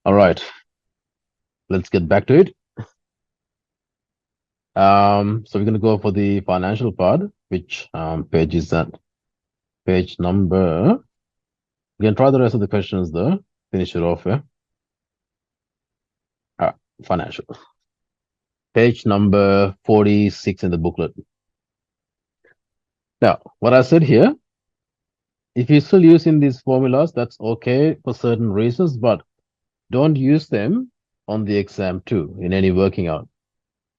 All right, let's get back to it. So we're going to go for the financial part. Which page is that? Page number. You can try the rest of the questions though. Finish it off, yeah? Financial. Page number 46 in the booklet. Now, what I said here, if you're still using these formulas, that's okay for certain reasons, but don't use them on the exam too, in any working out.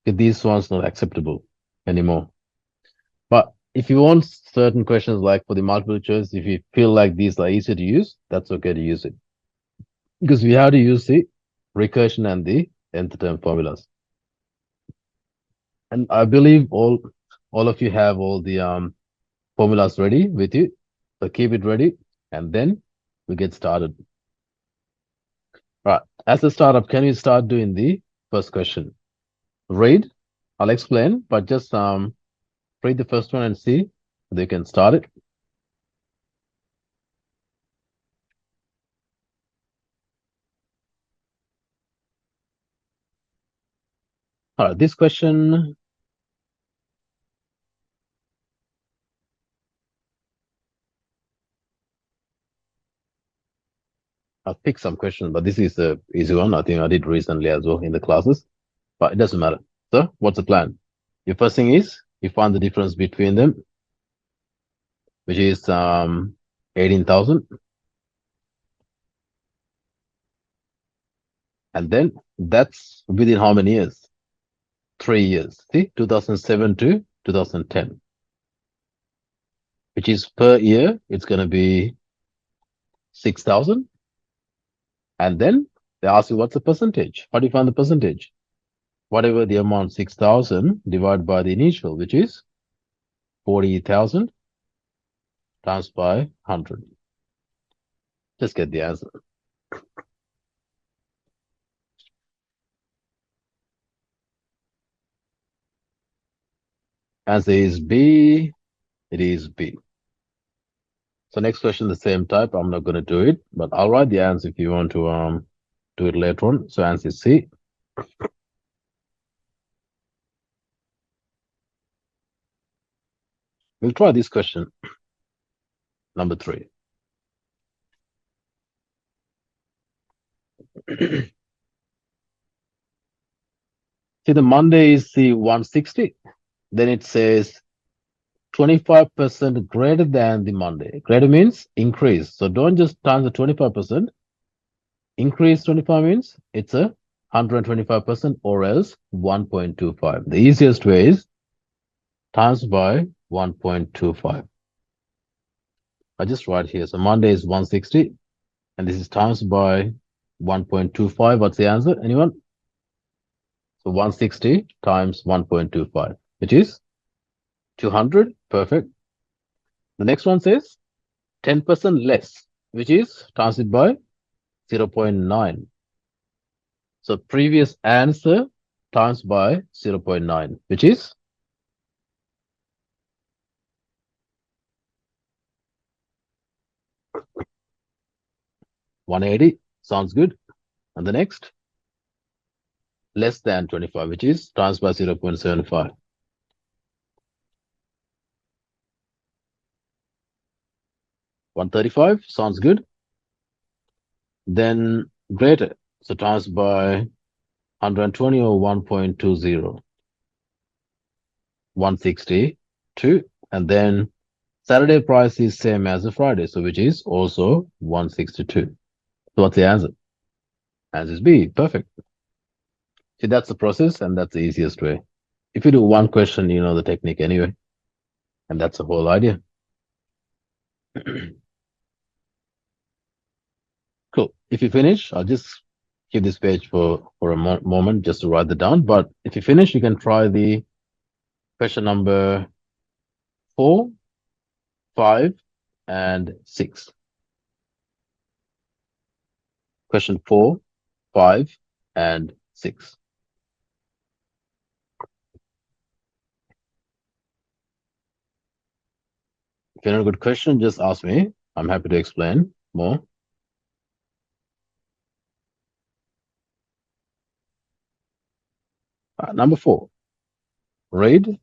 These ones not acceptable anymore. But if you want certain questions like for the multiple choice, if you feel like these are easy to use, that's okay to use it. Because we have to use the recursion and the nth term formulas. And I believe all of you have all the formulas ready with you. So keep it ready and then we get started. All right. As a startup, can you start doing the first question? Read. I'll explain, but just read the first one and see whether you can start it. All right, this question. I'll pick some questions, but this is the easy one. I think I did recently as well in the classes, but it doesn't matter. So what's the plan? Your first thing is you find the difference between them, which is 18,000. And then that's within how many years? 3 years. See, 2007 to 2010, which is per year, it's going to be 6,000. And then they ask you, what's the percentage? How do you find the percentage? Whatever the amount, 6,000 divided by the initial, which is 40,000 times by 100. Just get the answer. Answer is B. It is B. So next question, the same type. I'm not going to do it, but I'll write the answer if you want to do it later on. So answer is C. We'll try this question. Number 3. See, the Monday is the 160. Then it says 25% greater than the Monday. Greater means increase. So don't just times the 25%. Increase 25 means it's a 125% or else 1.25. The easiest way is times by 1.25. I just write here. So Monday is 160 and this is times by 1.25. What's the answer? Anyone? So 160 times 1.25, which is 200. Perfect. The next one says 10% less, which is times it by 0.9. So previous answer times by 0.9, which is 180. Sounds good. And the next, less than 25, which is times by 0.75. 135 sounds good. Then greater, so times by 120 or 1.20. 162, and then Saturday price is same as the Friday, so which is also 162. So what's the answer? Answer is B. Perfect. See, that's the process, and that's the easiest way. If you do one question, you know the technique anyway, and that's the whole idea. Cool. If you finish, I'll just keep this page for a moment just to write it down. But if you finish, you can try the question number 4, 5, and 6. Question 4, 5, and 6. If you have a good question, just ask me. I'm happy to explain more. Number 4, read.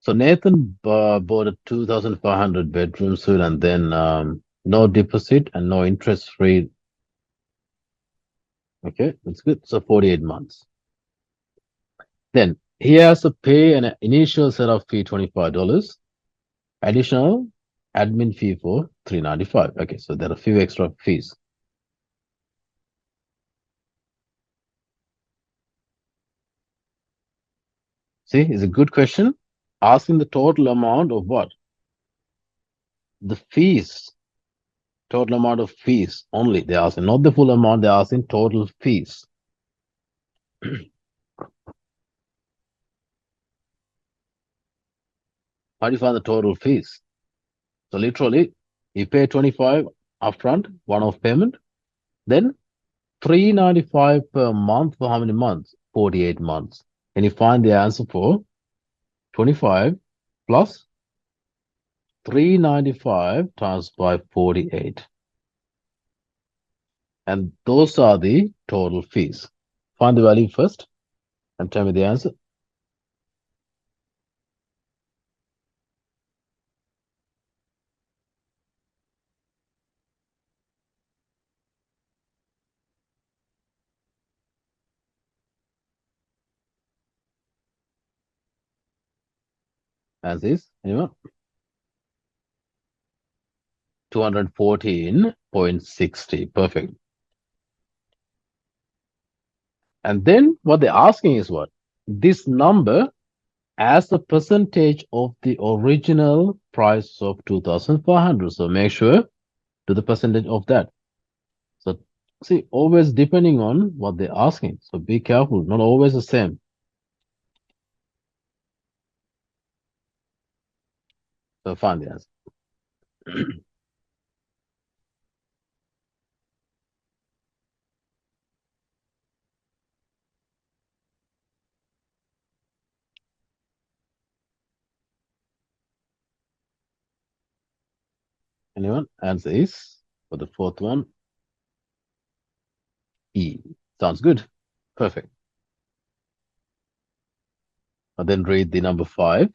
So Nathan bought a 2,500 bedroom suite and then no deposit and no interest free. Okay, that's good. So 48 months. Then he has to pay an initial setup fee $25, additional admin fee for $395. Okay, so there are a few extra fees. See, it's a good question. Asking the total amount of what? The fees. Total amount of fees only. They're asking, not the full amount, they're asking total fees. How do you find the total fees? So literally, you pay 25 upfront, one-off payment, then 395 per month for how many months? 48 months. And you find the answer for 25 plus 395 times by 48. And those are the total fees. Find the value first and tell me the answer. Answer is, anyone? 214.60. Perfect. And then what they're asking is what? This number as a percentage of the original price of 2,400. So make sure to the percentage of that. So see, always depending on what they're asking. So be careful, not always the same. So find the answer. Anyone? Answer is for the fourth one, E. Sounds good. Perfect. And then read the number 5.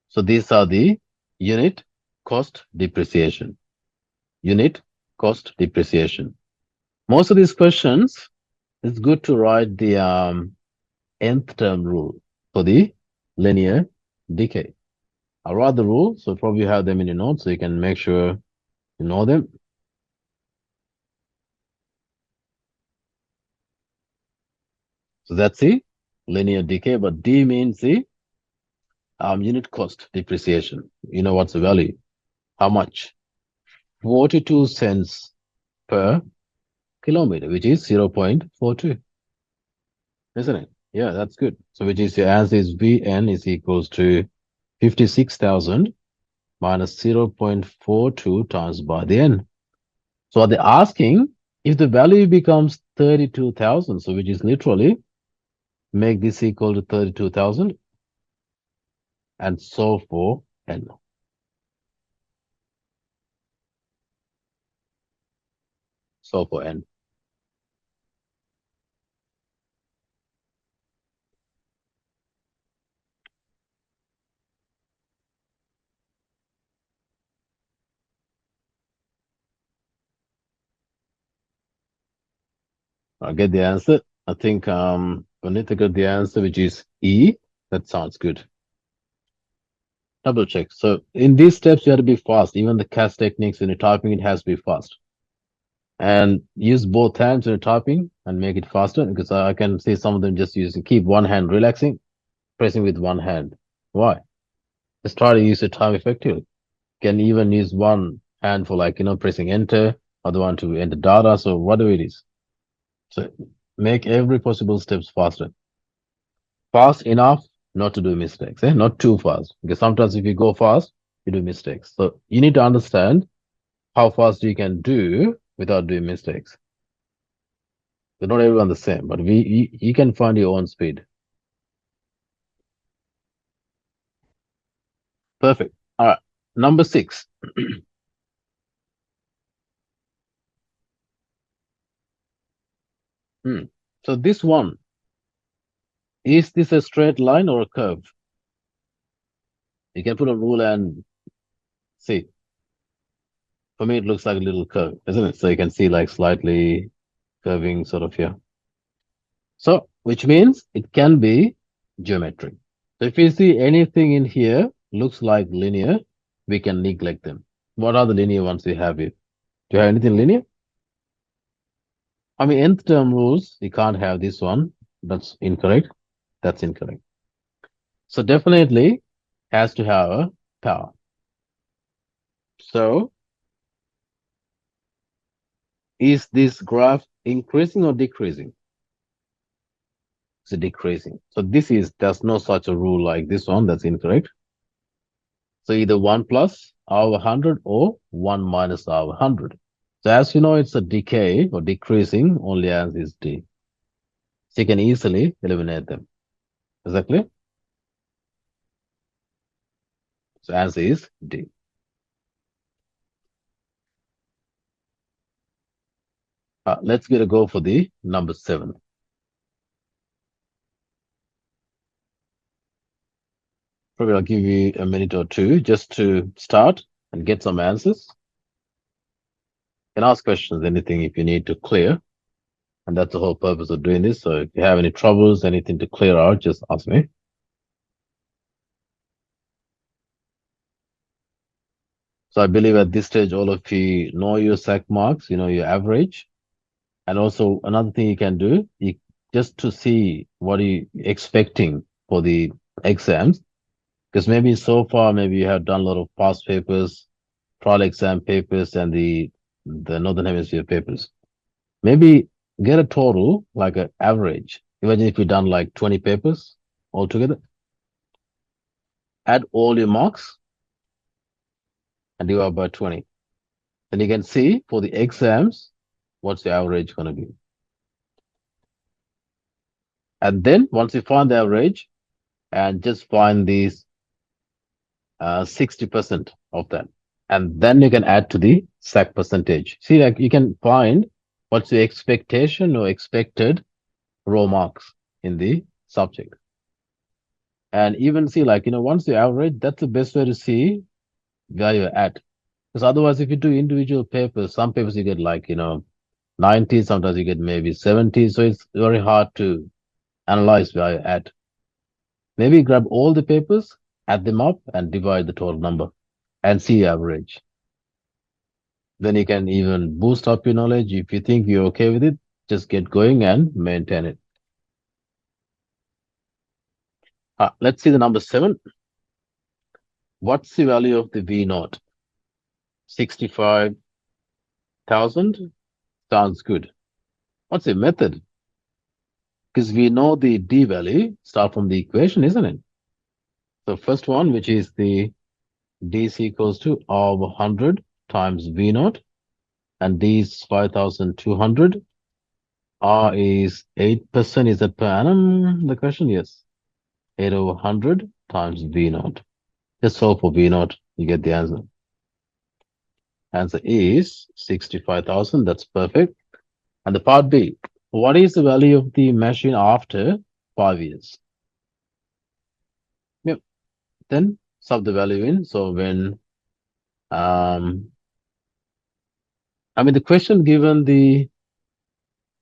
So these are the unit cost depreciation. Unit cost depreciation. Most of these questions, it's good to write the nth term rule for the linear decay. I'll write the rule, so probably you have them in your notes, so you can make sure you know them. So that's the linear decay, but D means the unit cost depreciation. You know what's the value? How much? 42 cents per kilometer, which is 0.42, isn't it? Yeah, that's good. So which is your answer is Vn is equals to 56,000 minus 0.42 times by the n. So are they asking if the value becomes 32,000, so which is literally make this equal to 32,000 and solve for n. Solve for n. I'll get the answer. I think we need to get the answer, which is E. That sounds good. Double check. So in these steps, you have to be fast. Even the CAS techniques when you're typing, it has to be fast. And use both hands when you're typing and make it faster, because I can see some of them just using, keep one hand relaxing, pressing with one hand. Why? Just try to use your time effectively. Can even use one hand for like, pressing enter, other one to enter data, so whatever it is. So make every possible steps faster. Fast enough not to do mistakes, not too fast. Because sometimes if you go fast, you do mistakes. So you need to understand how fast you can do without doing mistakes. They're not everyone the same, but you can find your own speed. Perfect. All right. Number 6. So this one, is this a straight line or a curve? You can put a rule and see. For me, it looks like a little curve, isn't it? So you can see like slightly curving sort of here. So, which means it can be geometric. So if you see anything in here looks like linear, we can neglect them. What are the linear ones we have here? Do you have anything linear? I mean, nth term rules, you can't have this one. That's incorrect. That's incorrect. So definitely has to have a power. So is this graph increasing or decreasing? It's decreasing. So there's no such a rule like this one. That's incorrect. So either 1 plus R/100 or 1 minus R/100. So as you know, it's a decay or decreasing, only answer is D. So you can easily eliminate them. Is that clear? So answer is D. Let's get a go for the number 7. Probably I'll give you a minute or two just to start and get some answers. You can ask questions, anything if you need to clear. And that's the whole purpose of doing this. So if you have any troubles, anything to clear out, just ask me. So I believe at this stage, all of you know your SAC marks, you know your average. And also another thing you can do, just to see what you expecting for the exams. Because maybe so far, maybe you have done a lot of past papers, trial exam papers, and the Northern Hemisphere papers. Maybe get a total, like an average. Imagine if you've done like 20 papers altogether. Add all your marks and divide by 20. Then you can see for the exams, what's the average going to be. And then once you find the average, and just find these 60% of that. And then you can add to the SAC percentage. See, like you can find what's the expectation or expected raw marks in the subject. And even see, like, once you average, that's the best way to see where you're at. Because otherwise, if you do individual papers, some papers you get like, 90, sometimes you get maybe 70. So it's very hard to analyze where you're at. Maybe grab all the papers, add them up, and divide the total number and see average. Then you can even boost up your knowledge. If you think you're okay with it, just get going and maintain it. Let's see the number 7. What's the value of the V naught? 65,000? Sounds good. What's the method? Because we know the D value, start from the equation, isn't it? So first one, which is the D is equals to R over 100 times V naught, and D is 5,200. R is 8%. Is that per annum? The question, yes. 8 over 100 times V naught. Just solve for V naught, you get the answer. Answer is 65,000. That's perfect. And the part B, what is the value of the machine after 5 years? Yep. Then sub the value in. So when, the question given the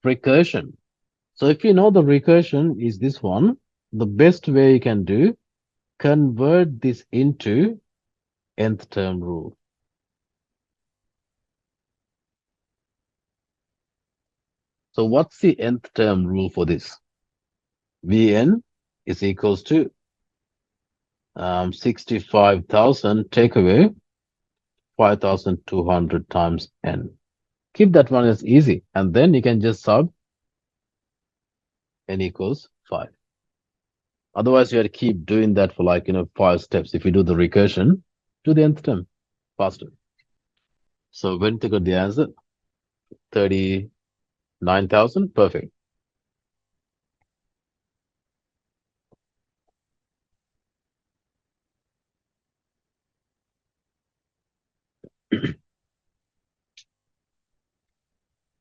recursion. So if you know the recursion is this one, the best way you can do, convert this into nth term rule. So what's the nth term rule for this? Vn is equals to 65,000 take away 5,200 times n. Keep that one as easy, and then you can just sub n equals 5. Otherwise, you have to keep doing that for 5 steps. If you do the recursion, do the nth term faster. So when you got the answer, 39,000, perfect.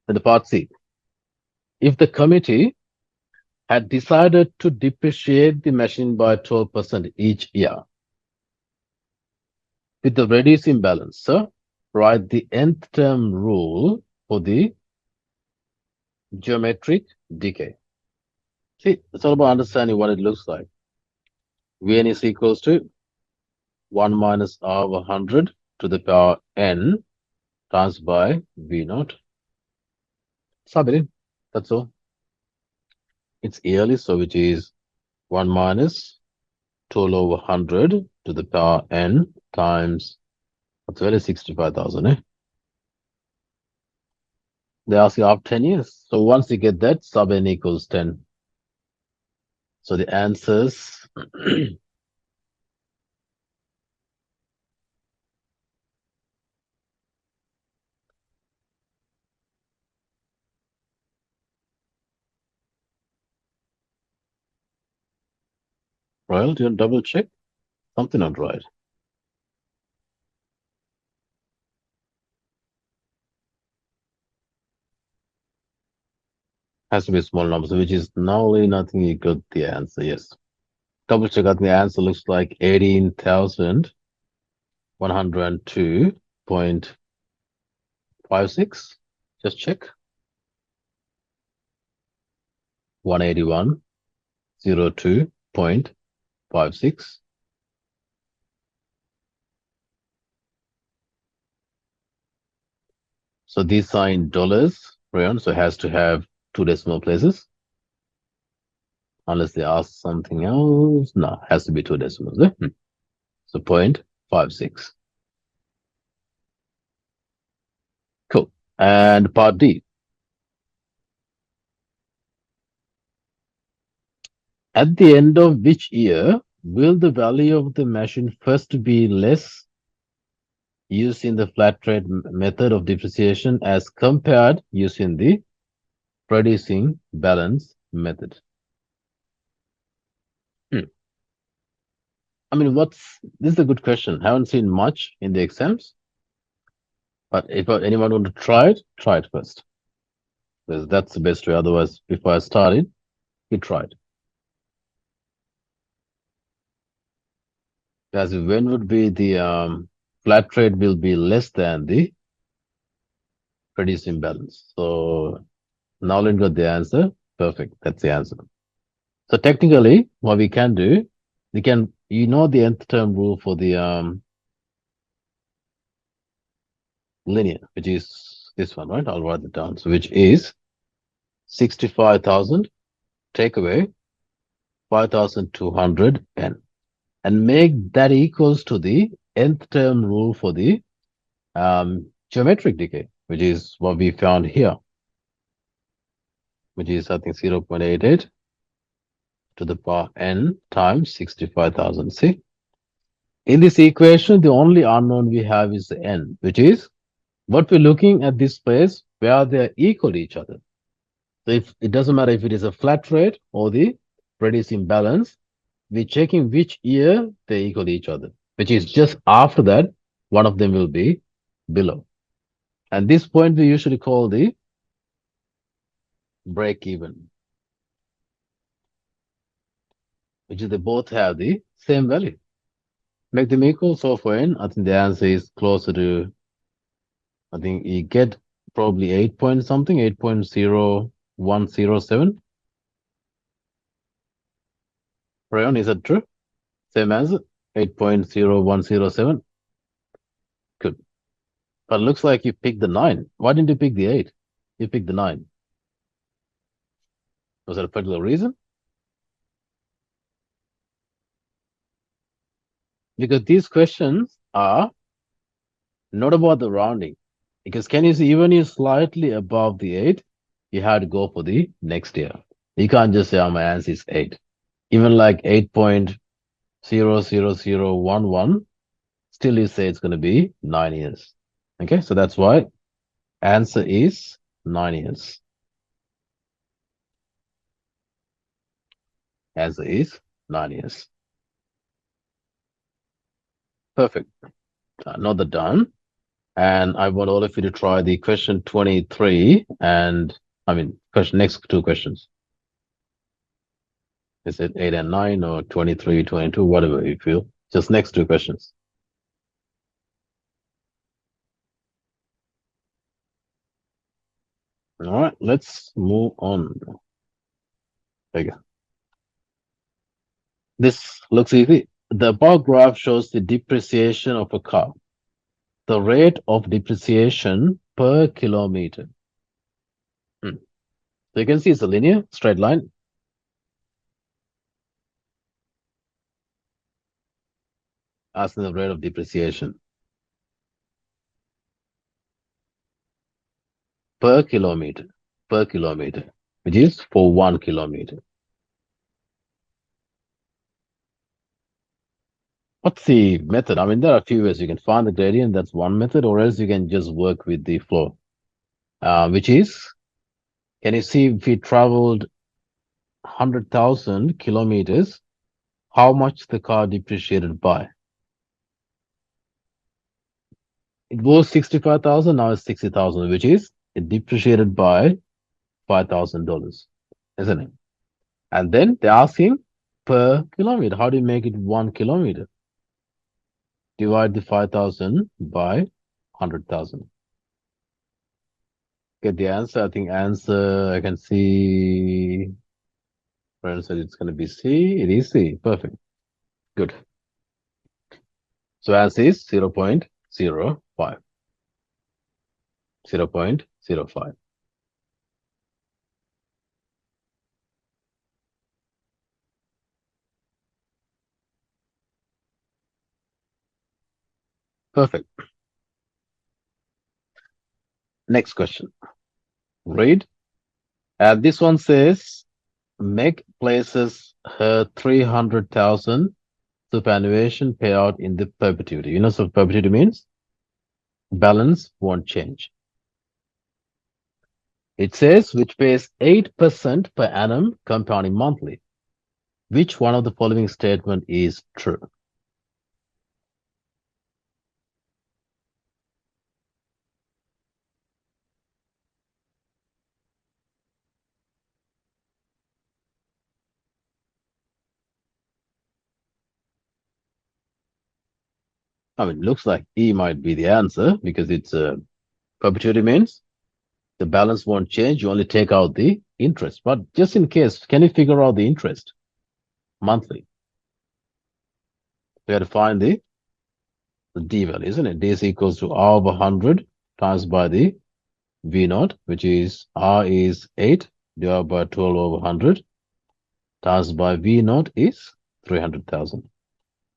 Then the part C. If the committee had decided to depreciate the machine by 12% each year, with the reducing balance, so write the nth term rule for the geometric decay. See, it's all about understanding what it looks like. Vn is equals to 1 minus r over 100 to the power n times by v naught. Sub it in. That's all. It's yearly, so which is 1 minus 12 over 100 to the power n times, what's really 65,000, eh? They ask you after 10 years. So once you get that, sub n equals 10. So the answers, Royal, do you want to double check? Something not right. Has to be a small number, so which is nullly nothing, you got the answer, yes. Double check out the answer looks like 18,102.56. Just check. 181.02.56. So these are in dollars, Rayon, so it has to have 2 decimal places. Unless they ask something else. No, has to be 2 decimals. Eh? So 0.56. Cool. And part D. At the end of which year will the value of the machine first be less using the flat rate method of depreciation as compared using the reducing balance method? I mean, this is a good question. Haven't seen much in the exams, but if anyone want to try it first. Because that's the best way. Otherwise, before I started, you tried. As when would be the flat rate will be less than the reducing balance. So now let's got the answer. Perfect. That's the answer. So technically, what we can do, you know the nth term rule for the linear, which is this one, right? I'll write it down. So which is 65,000, take away 5,200 n, and make that equals to the nth term rule for the geometric decay, which is what we found here, which is I think 0.88 to the power n times 65,000. See, in this equation, the only unknown we have is the n, which is what we're looking at this place where they're equal to each other. So if it doesn't matter if it is a flat rate or the reducing balance, we're checking which year they equal each other, which is just after that, one of them will be below. And this point we usually call the break even, which is they both have the same value. Make them equal. So for n, I think the answer is closer to, I think you get probably 8 point something, 8.0107. Rayon, is that true? Same answer, 8.0107. Good. But it looks like you picked the 9. Why didn't you pick the 8? You picked the 9. Was there a particular reason? Because these questions are not about the rounding. Because can you see, even if slightly above the 8, you have to go for the next year. You can't just say, oh, my answer is 8. Even like 8.00011, still you say it's going to be 9 years. Okay, so that's why answer is 9 years. Answer is 9 years. Perfect. Now they're done. And I want all of you to try the question 23 and Next two questions. Is it 8 and 9 or 23, 22, whatever you feel? Just next two questions. All right, let's move on. There you go. This looks easy. The bar graph shows the depreciation of a car. The rate of depreciation per kilometer. So you can see it's a linear, straight line. Asking the rate of depreciation per kilometer, which is for 1 kilometer. What's the method? There are a few ways. You can find the gradient, that's one method, or else you can just work with the flow, which is, can you see if we traveled 100,000 kilometers, how much the car depreciated by? It was 65,000, now it's 60,000, which is it depreciated by $5,000, isn't it? And then they're asking per kilometer. How do you make it 1 kilometer? Divide the 5,000 by 100,000. Get the answer. I think answer, I can see. Friends said it's going to be C. It is C. Perfect. Good. So answer is 0.05. 0.05. Perfect. Next question. Read. This one says, Meg places her 300,000 superannuation payout in the perpetuity. You know what perpetuity means? Balance won't change. It says which pays 8% per annum compounding monthly. Which one of the following statement is true? Looks like E might be the answer because it's perpetuity means the balance won't change. You only take out the interest. But just in case, can you figure out the interest monthly? We have to find the D value, isn't it? D is equals to R over 100 times by the V naught, which is R is 8 divided by 12 over 100 times by V naught is 300,000.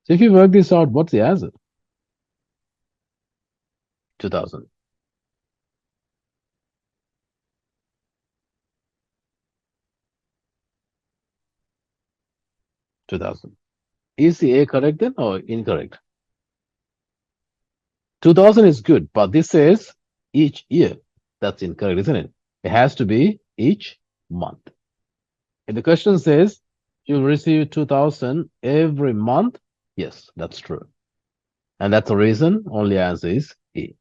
So if you work this out, what's the answer? 2,000. 2,000. Is the A correct then or incorrect? 2,000 is good, but this says each year. That's incorrect, isn't it? It has to be each month. If the question says you'll receive 2,000 every month, yes, that's true. And that's the reason only answer is E.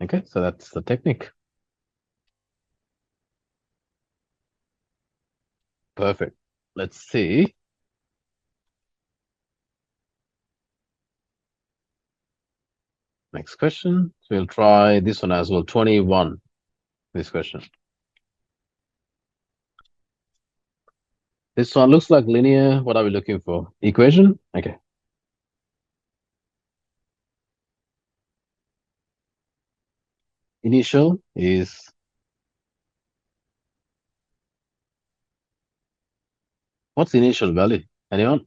Okay, so that's the technique. Perfect. Let's see. Next question. So we'll try this one as well. 21. This question. This one looks like linear. What are we looking for? Equation? Okay. Initial is what's the initial value? Anyone?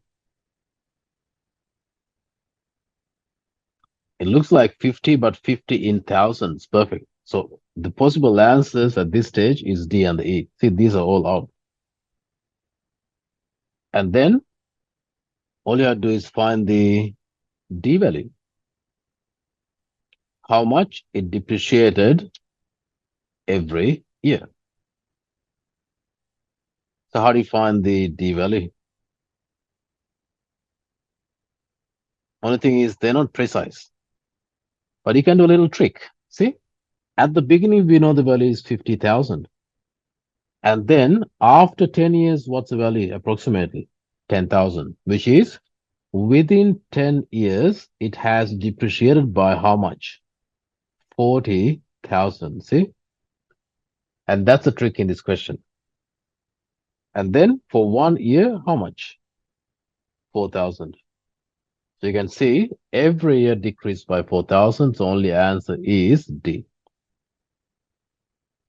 It looks like 50, but 50 in thousands. Perfect. So the possible answers at this stage is D and the E. See, these are all out. And then all you have to do is find the D value. How much it depreciated every year. So how do you find the D value? Only thing is they're not precise. But you can do a little trick. See, at the beginning, we know the value is 50,000. And then after 10 years, what's the value? Approximately 10,000, which is within 10 years, it has depreciated by how much? 40,000. See? And that's the trick in this question. And then for 1 year, how much? 4,000. So you can see every year decreased by 4,000. So only answer is D.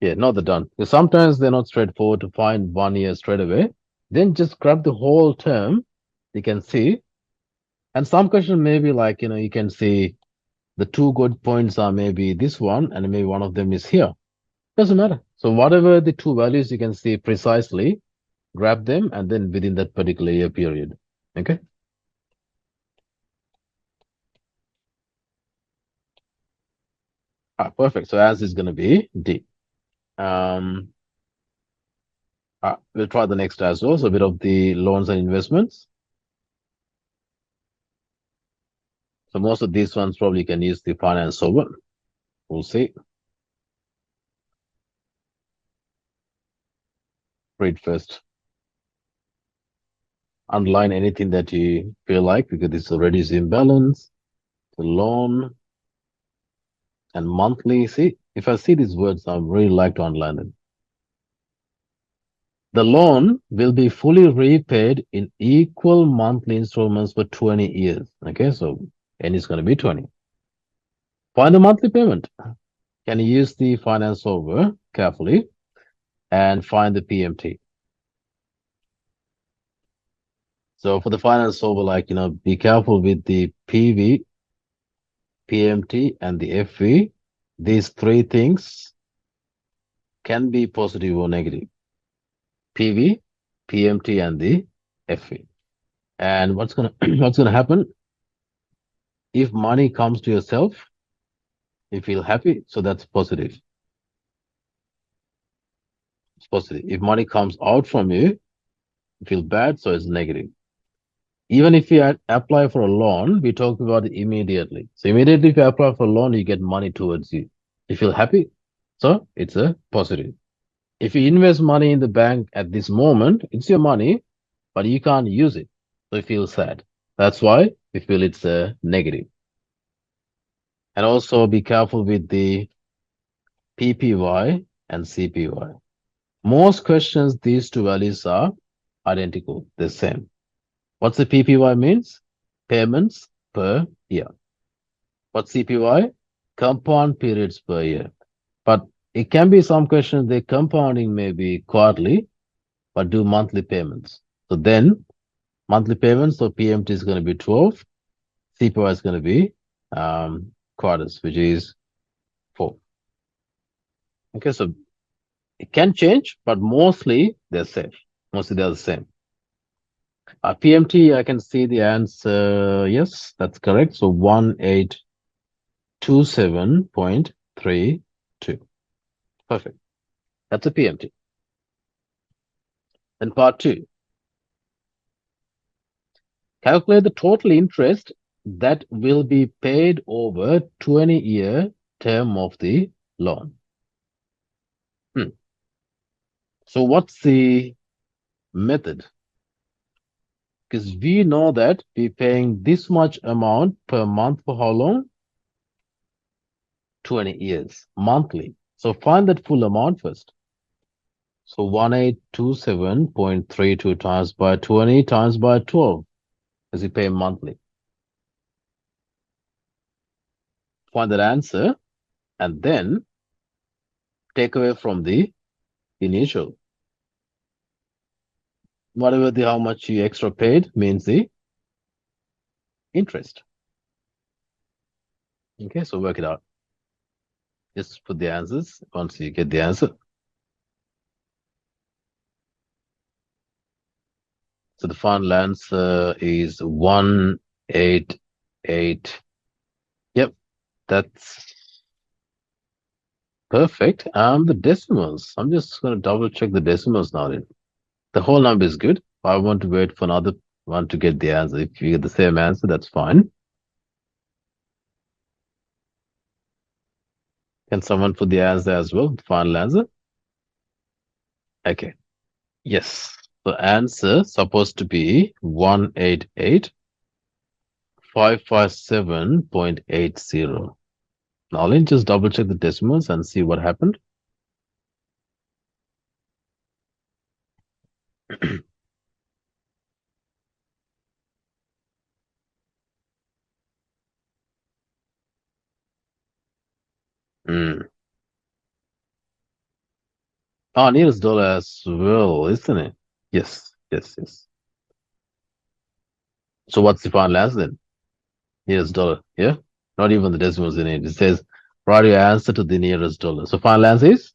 Yeah, not the done. Because sometimes they're not straightforward to find 1 year straight away. Then just grab the whole term. You can see. And some question maybe like, you can see the two good points are maybe this one and maybe one of them is here. Doesn't matter. So whatever the two values you can see precisely, grab them and then within that particular year period. Okay. Perfect. So as is going to be D. Um, we'll try the next as well. So a bit of the loans and investments. So most of these ones probably can use the finance over. We'll see. Read first. Underline anything that you feel like because this already is imbalance. The loan and monthly. See, if I see these words, I really like to underline them. The loan will be fully repaid in equal monthly installments for 20 years. Okay, so N is going to be 20. Find the monthly payment. Can you use the finance solver carefully and find the PMT? So for the finance solver, like, be careful with the PV, PMT, and the FV. These three things can be positive or negative. PV, PMT, and the FV. And what's gonna what's gonna happen if money comes to yourself? You feel happy, so that's positive. It's positive. If money comes out from you, you feel bad, so it's negative. Even if you apply for a loan, we talk about it immediately. So immediately if you apply for a loan, you get money towards you. You feel happy, so it's a positive. If you invest money in the bank at this moment, it's your money, but you can't use it. So you feel sad. That's why we feel it's a negative. And also be careful with the PPY and CPY. Most questions, these two values are identical, the same. What's the PPY means? Payments per year. What's CPY? Compound periods per year. But it can be some questions, the compounding may be quarterly, but do monthly payments. So then monthly payments, so PMT is going to be 12. CPY is going to be quarters, which is 4. Okay, so it can change, but mostly they're safe. Mostly they're the same. PMT, I can see the answer. Yes, that's correct. So 1827.32. Perfect. That's a PMT. Then part 2. Calculate the total interest that will be paid over 20-year term of the loan. So what's the method? Because we know that we're paying this much amount per month for how long? 20 years, monthly. So find that full amount first. So 1827.32 times by 20 times by 12, as you pay monthly. Find that answer and then take away from the initial. Whatever the how much you extra paid means the interest. Okay, so work it out. Just put the answers once you get the answer. So the final answer is 188. Yep, that's perfect. The decimals. I'm just going to double check the decimals now then. The whole number is good. I want to wait for another one to get the answer. If you get the same answer, that's fine. Can someone put the answer as well? The final answer. Okay. Yes. The answer supposed to be 188,557.80. Now let's just double check the decimals and see what happened. Nearest dollar as well, isn't it? Yes, yes, yes. So what's the final answer then? Nearest dollar, yeah? Not even the decimals in it. It says, write your answer to the nearest dollar. So final answer is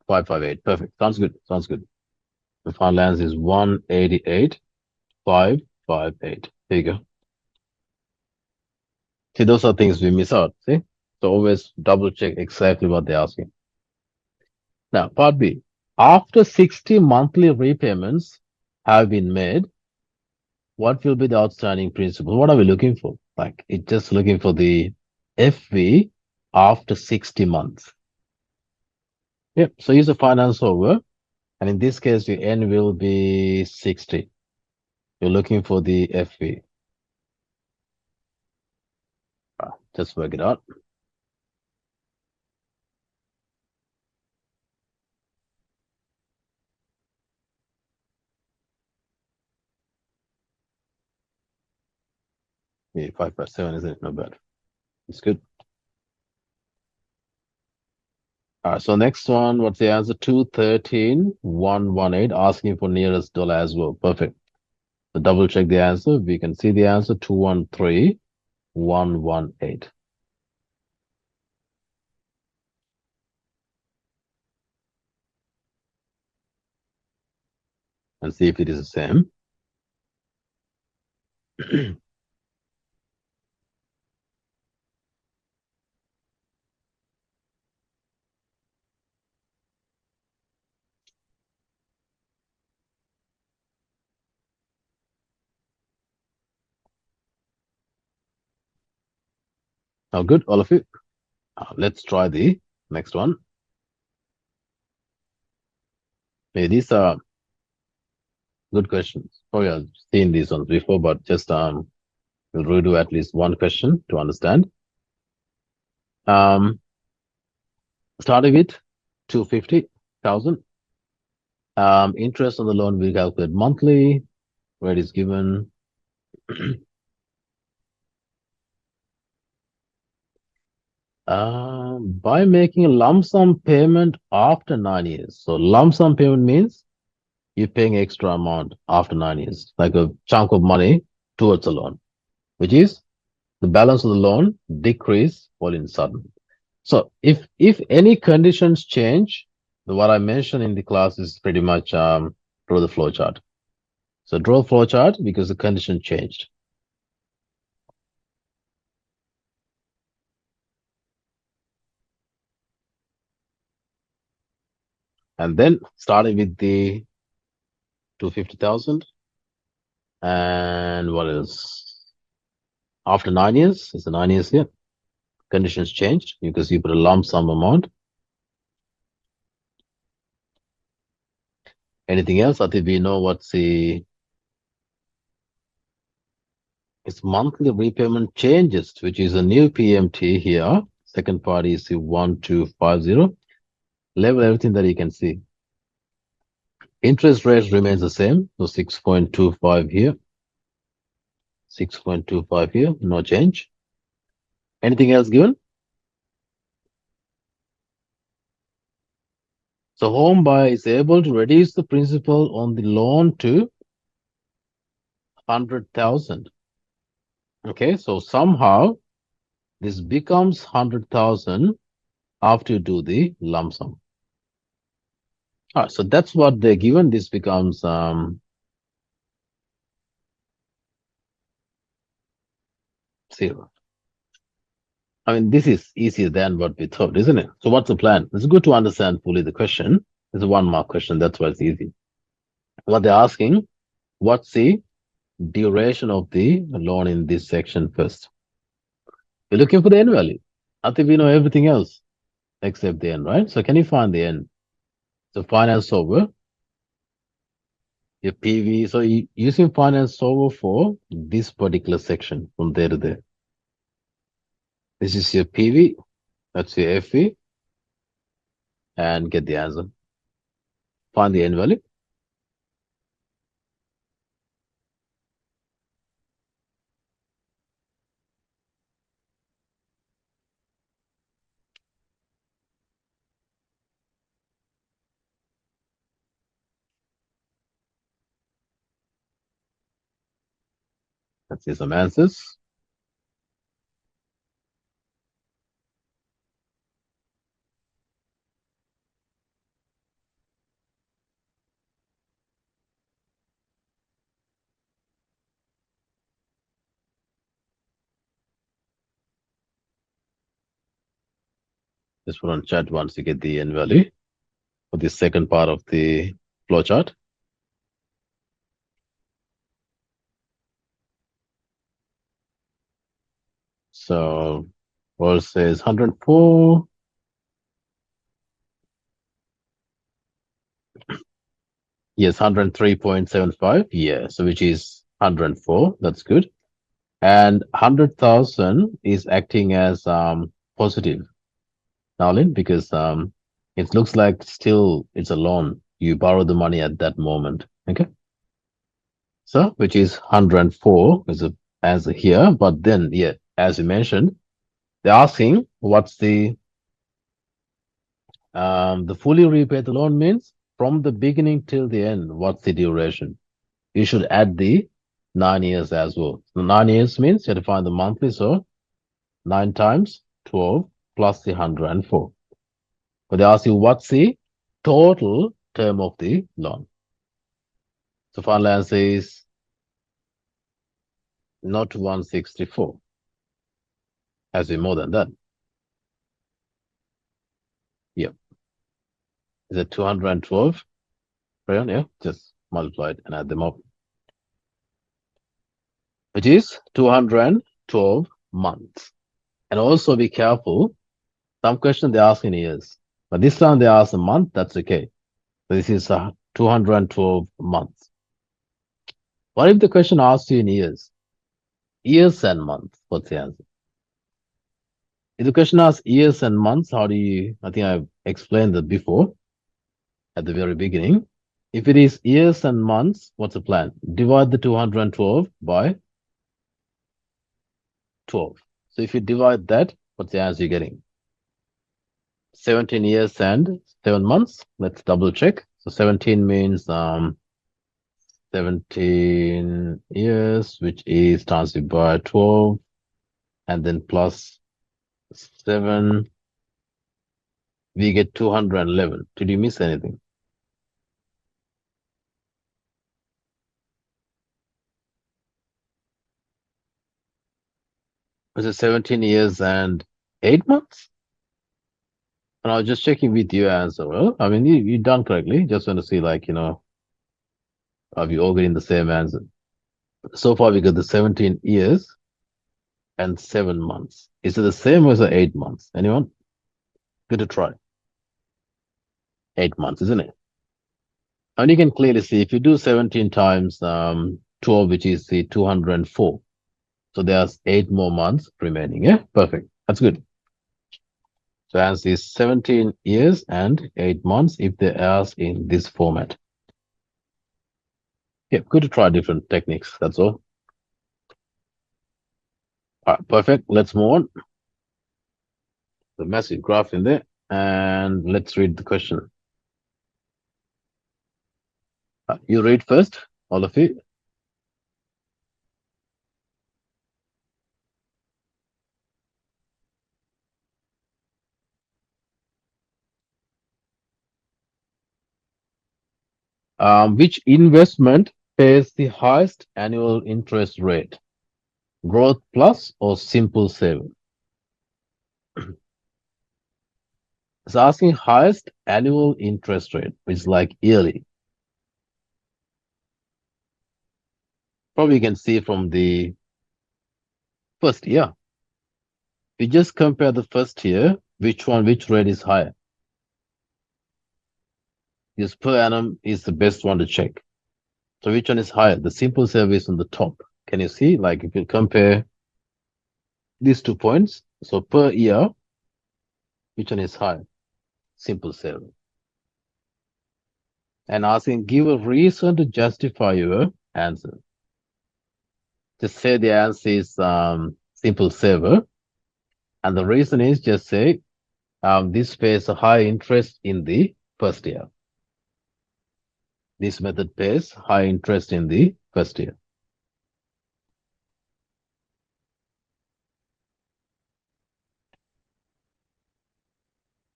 558. Perfect. Sounds good. Sounds good. The final answer is 188,558. There you go. See, those are things we miss out. See? So always double check exactly what they're asking. Now, part B. After 60 monthly repayments have been made, what will be the outstanding principal? What are we looking for? Like, it's just looking for the FV after 60 months. Yep. So use a finance over. And in this case, the N will be 60. You're looking for the FV. Just work it out. Yeah, 5/7, isn't it? Not bad. It's good. All right, so next one, what's the answer? 213,118, asking for nearest dollar as well. Perfect. So double check the answer. We can see the answer 213,118. And see if it is the same. Now, good, all of you. Let's try the next one. Hey, these are good questions. Probably I've seen these ones before, but just we'll redo at least one question to understand. Starting with 250,000. Interest on the loan we calculate monthly, where it is given. By making a lump sum payment after 9 years. So lump sum payment means you're paying extra amount after 9 years, like a chunk of money towards a loan, which is the balance of the loan decrease all in sudden. So if any conditions change, what I mentioned in the class is pretty much draw the flow chart. So draw a flow chart because the condition changed. And then starting with the 250,000 and what else? After 9 years, it's the 9 years here. Conditions changed because you put a lump sum amount. Anything else? I think we know what's the it's monthly repayment changes, which is a new PMT here. Second part is the 1250. Level everything that you can see. Interest rate remains the same, so 6.25 here. 6.25 here, no change. Anything else given? So home buyer is able to reduce the principal on the loan to 100,000. Okay, so somehow this becomes 100,000 after you do the lump sum. All right, so that's what they're given. This becomes 0. I mean, this is easier than what we thought, isn't it? So what's the plan? It's good to understand fully the question. It's a 1 mark question. That's why it's easy. What they're asking, what's the duration of the loan in this section first? We're looking for the N value. I think we know everything else except the end, right? So can you find the end? So finance solver, your PV. So using finance solver for this particular section from there to there. This is your PV, that's your FV, and get the answer. Find the end value. Let's see some answers. Just put on chat once you get the end value for the second part of the flowchart. So World says 104. Yes, 103.75. Yeah, so which is 104. That's good. And 100,000 is acting as positive, Nalin, because it looks like still it's a loan. You borrow the money at that moment. Okay. So which is 104 is a answer here. But then, yeah, as you mentioned, they're asking what's the fully repaid loan means from the beginning till the end, what's the duration? You should add the 9 years as well. So 9 years means you have to find the monthly, so 9 times 12 plus the 104. But they ask you what's the total term of the loan. So final answer is not 164, has to be more than that. Yep. Is it 212? Yeah, just multiply it and add them up. Which is 212 months. And also be careful. Some questions they ask in years, but this time they ask a month. That's okay. So this is 212 months. What if the question asks you in years? Years and months. What's the answer? If the question asks years and months, how do you? I think I've explained that before at the very beginning. If it is years and months, what's the plan? Divide the 212 by 12. So if you divide that, what's the answer you're getting? 17 years and 7 months. Let's double check. So 17 means 17 years, which is times by 12, and then plus 7, we get 211. Did you miss anything? Was it 17 years and 8 months? And I was just checking with your answer. Well, I mean, you done correctly. Just want to see, like, are we all getting the same answer? So far, we got the 17 years and 7 months. Is it the same as the 8 months? Anyone? Good to try. 8 months, isn't it? And you can clearly see if you do 17 times 12, which is the 204. So there's 8 more months remaining. Yeah, perfect. That's good. So answer is 17 years and 8 months if they ask in this format. Yeah, good to try different techniques. That's all. All right, perfect. Let's move on. The massive graph in there. And let's read the question. You read first, all of you. Which investment pays the highest annual interest rate? Growth plus or simple saving? It's asking highest annual interest rate, which is like yearly. Probably you can see from the first year. We just compare the first year, which rate is higher. This per annum is the best one to check. So which one is higher? The simple survey is on the top. Can you see? Like if you compare these 2 points, so per year, which one is higher? Simple survey. And asking, give a reason to justify your answer. Just say the answer is simple saver. And the reason is just say this pays a high interest in the first year. This method pays high interest in the first year.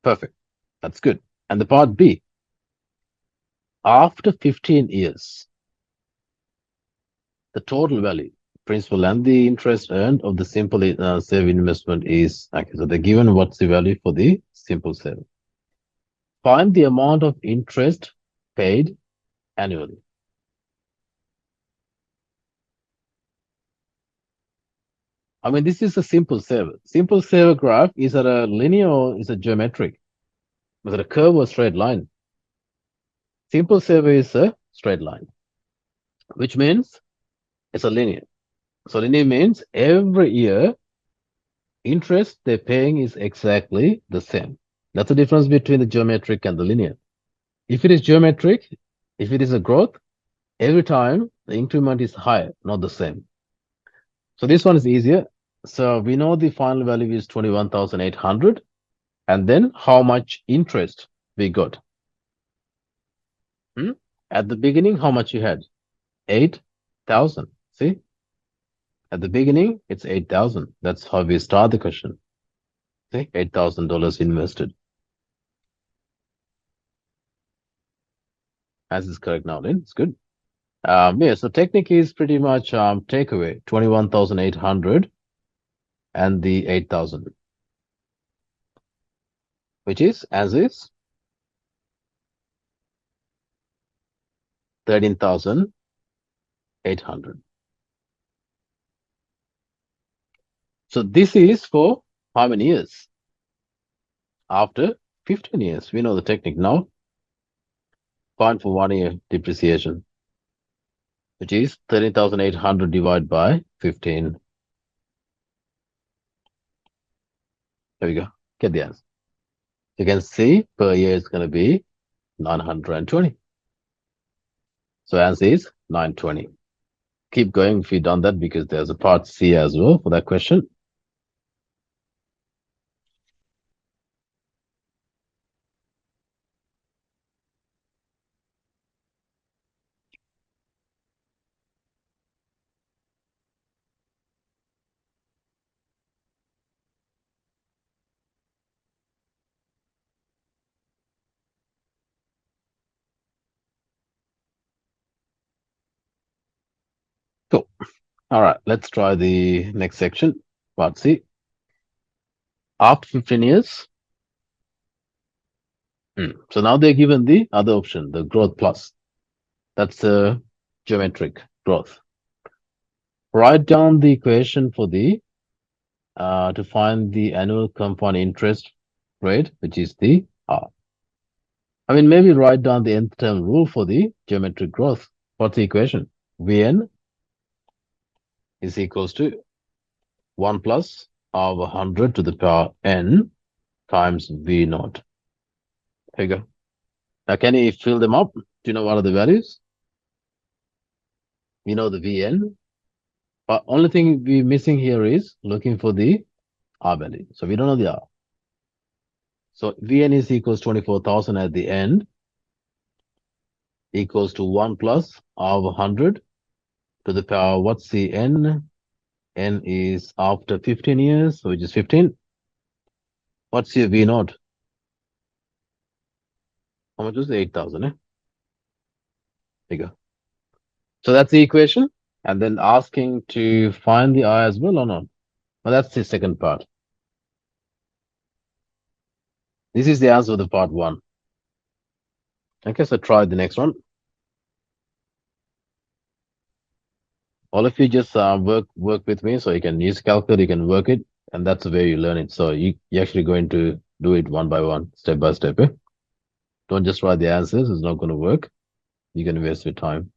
Perfect. That's good. And the part B. After 15 years, the total value, principal and the interest earned of the simple save investment is, okay, so they're given what's the value for the simple save. Find the amount of interest paid annually. I mean, this is a simple saver. Simple saver graph, is it a linear or is it geometric? Is it a curve or straight line? Simple saver is a straight line, which means it's a linear. So linear means every year interest they're paying is exactly the same. That's the difference between the geometric and the linear. If it is geometric, if it is a growth, every time the increment is higher, not the same. So this one is easier. So we know the final value is 21,800. And then how much interest we got? At the beginning, how much you had? 8,000. See? At the beginning, it's 8,000. That's how we start the question. See? $8,000 invested. As is correct now, then it's good. Yeah, so technique is pretty much takeaway 21,800 and the 8,000, which is as is 13,800. So this is for how many years? After 15 years. We know the technique now. Find for 1 year depreciation, which is 13,800 divided by 15. There we go. Get the answer. You can see per year is going to be 920. So answer is 920. Keep going if you've done that because there's a part C as well for that question. Cool. All right, let's try the next section, part C. After 15 years. So now they're given the other option, the growth plus. That's a geometric growth. Write down the equation for the to find the annual compound interest rate, which is the R. I mean, maybe write down the nth term rule for the geometric growth. What's the equation? Vn is equals to 1 plus R of 100 to the power n times V naught. There you go. Now, can you fill them up? Do you know what are the values? You know the Vn. But only thing we're missing here is looking for the R value. So we don't know the R. So Vn is equals 24,000 at the end, equals to 1 plus R of 100 to the power, what's the n? N is after 15 years, which is 15. What's your V naught? How much was the 8,000? There you go. So that's the equation. And then asking to find the R as well or not? Well, that's the second part. This is the answer of the part 1. Okay, so try the next one. All of you just work with me, so you can use calculator, you can work it. And that's the way you learn it. So you're actually going to do it one by one, step by step. Eh? Don't just write the answers. It's not going to work. You're going to waste your time.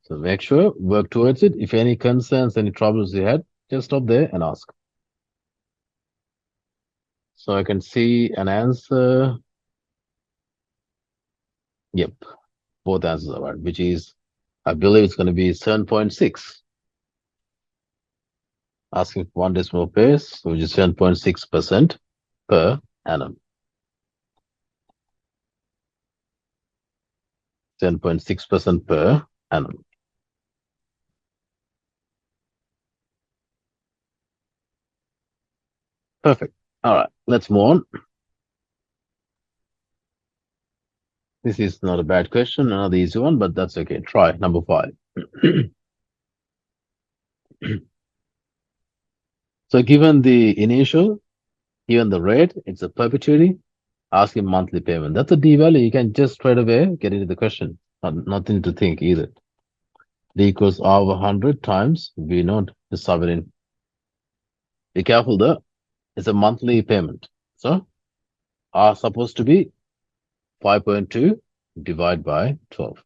So make sure, work towards it. If any concerns, any troubles you had, just stop there and ask. So I can see an answer. Yep, both answers are right, which is, I believe it's going to be 7.6. Asking for one decimal place, which is 7.6% per annum. 7.6% per annum. Perfect. All right, let's move on. This is not a bad question, another easy one, but that's okay. Try number 5. So given the initial, given the rate, it's a perpetuity, asking monthly payment. That's a D value. You can just straight away get into the question. Nothing to think either. D equals R over 100 times V naught is sovereign. Be careful though. It's a monthly payment. So R supposed to be 5.2 divided by 12.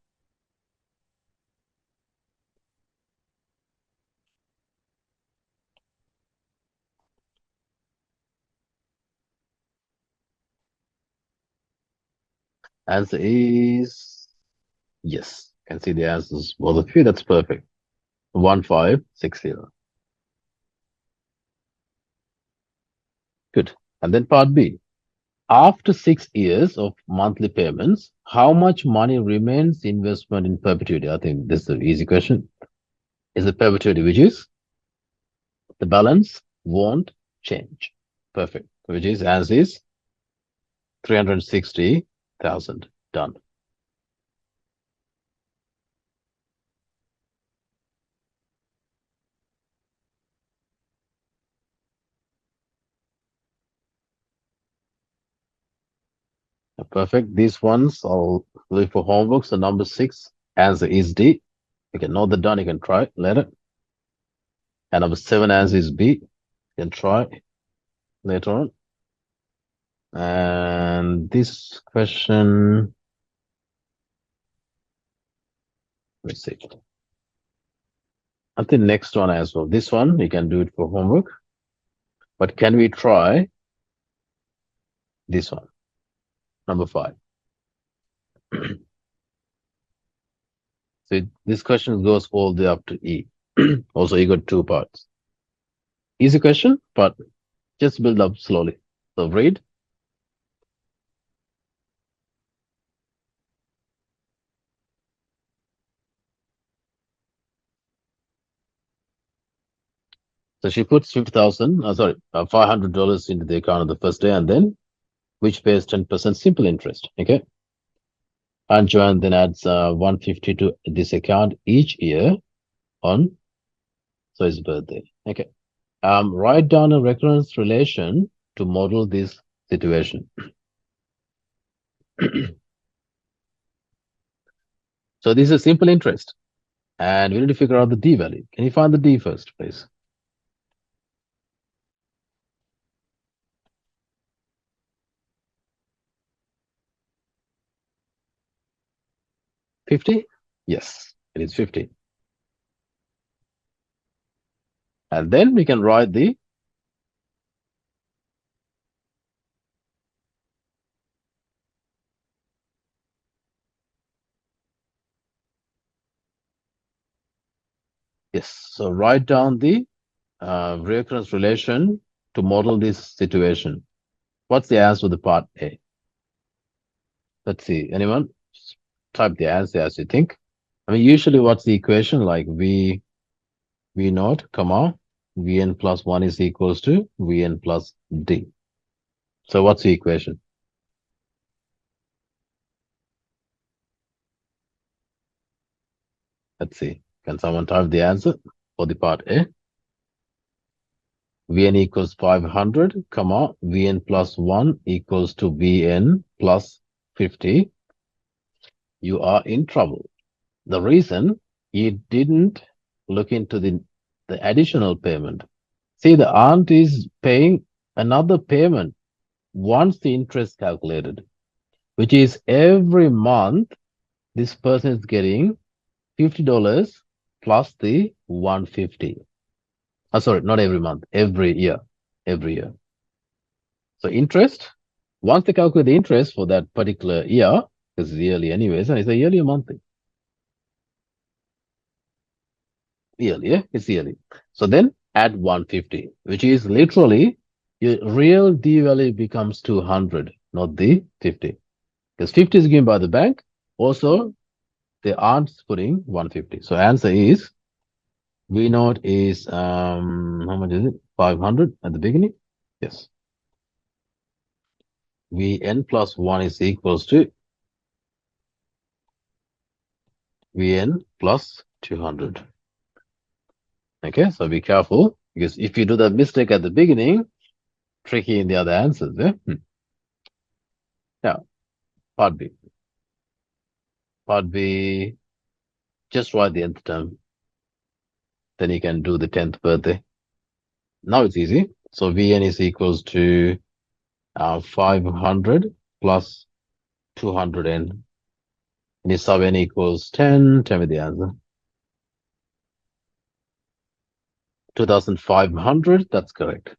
Answer is yes. Can see the answers both of you. That's perfect. 1560. Good. And then part B. After 6 years of monthly payments, how much money remains investment in perpetuity? I think this is an easy question. Is it perpetuity, which is the balance won't change. Perfect. Which is as is 360,000. Done. Perfect. These ones I'll leave for homework. So number 6, answer is D. You can note that down. You can try later. And number 7, answer is B. You can try later on. And this question, let's see. I think next one as well. This one, you can do it for homework. But can we try this one? Number 5. So this question goes all the way up to E. Also, you got 2 parts. Easy question, but just build up slowly. So read. So she puts 50,000, $500 into the account on the first day, and then which pays 10% simple interest. Okay. And Joanne then adds 150 to this account each year on so his birthday. Okay. Write down a recurrence relation to model this situation. So this is simple interest, and we need to figure out the D value. Can you find the D first, please? 50? Yes, it is 50. And then we can write the yes. So write down the recurrence relation to model this situation. What's the answer to the part A? Let's see. Anyone? Just type the answer as you think. I mean, usually what's the equation? Like V naught, comma, Vn plus 1 is equals to Vn plus D. So what's the equation? Let's see. Can someone type the answer for the part A? Vn equals 500, comma, Vn plus 1 equals to Vn plus 50. You are in trouble. The reason you didn't look into the additional payment. See, the aunt is paying another payment once the interest calculated, which is every month this person is getting $50 plus the 150. Sorry, not every month, every year. Every year. So interest, once they calculate the interest for that particular year, because it's yearly anyways, and it's a yearly or monthly. Yearly, yeah, it's yearly. So then add 150, which is literally your real D value becomes 200, not the 50. Because 50 is given by the bank. Also, the aunt's putting 150. So answer is V naught is how much is it? 500 at the beginning? Yes. Vn plus 1 is equals to Vn plus 200. Okay, so be careful because if you do that mistake at the beginning, tricky in the other answers. Yeah. Now, part B. Part B, just write the nth term. Then you can do the 10th birthday. Now it's easy. So Vn is equals to 500 plus 200n. And if sub n equals 10, tell me the answer. 2500, that's correct.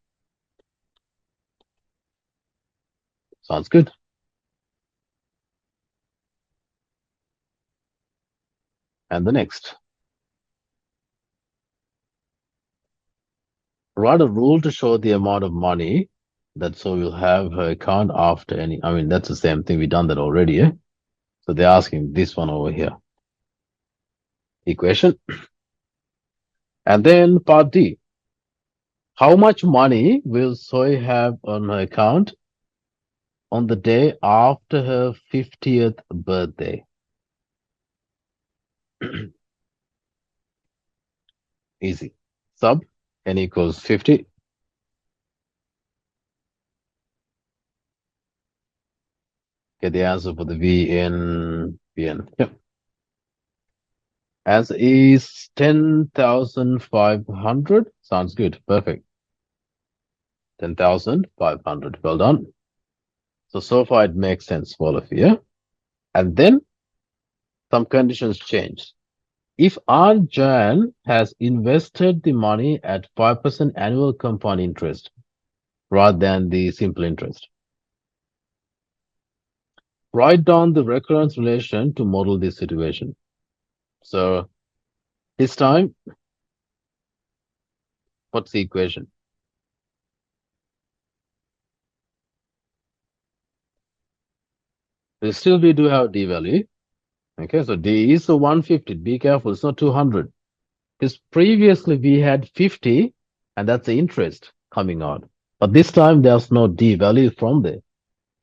Sounds good. And the next. Write a rule to show the amount of money that so will have her account after any. I mean, that's the same thing. We've done that already, yeah? So they're asking this one over here. Equation. And then part D. How much money will Soy have on her account on the day after her 50th birthday? Easy. Sub n equals 50. Get the answer for the Vn. Yep. Answer is 10,500. Sounds good. Perfect. 10,500. Well done. So far it makes sense for all of you. And then some conditions change. If Aunt Jan has invested the money at 5% annual compound interest rather than the simple interest, write down the recurrence relation to model this situation. So this time, what's the equation? Still we do have D value. Okay, so D is a 150. Be careful, it's not 200. Because previously we had 50, and that's the interest coming out. But this time there's no D value from there.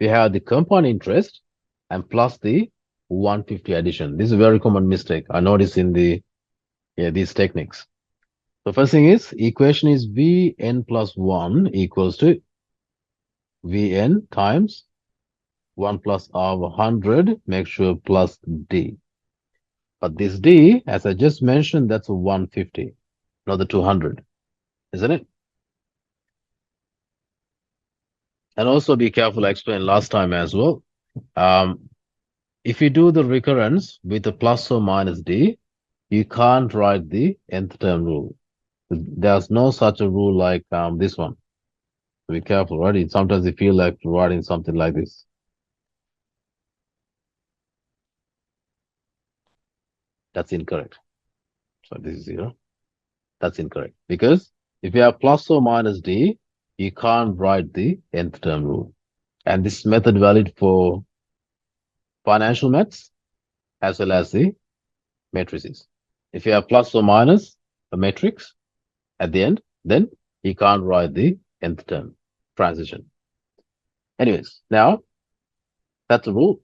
We have the compound interest and plus the 150 addition. This is a very common mistake I notice in these techniques. So first thing is equation is Vn plus 1 equals to Vn times 1 plus R 100, make sure plus D. But this D, as I just mentioned, that's a 150, not the 200, isn't it? And also be careful, I explained last time as well. If you do the recurrence with a plus or minus D, you can't write the nth term rule. There's no such a rule like this one. So be careful, right? Sometimes you feel like writing something like this. That's incorrect. So this is 0. That's incorrect. Because if you have plus or minus D, you can't write the nth term rule. And this method valid for financial maths as well as the matrices. If you have plus or minus a matrix at the end, then you can't write the nth term transition. Anyways, now that's the rule.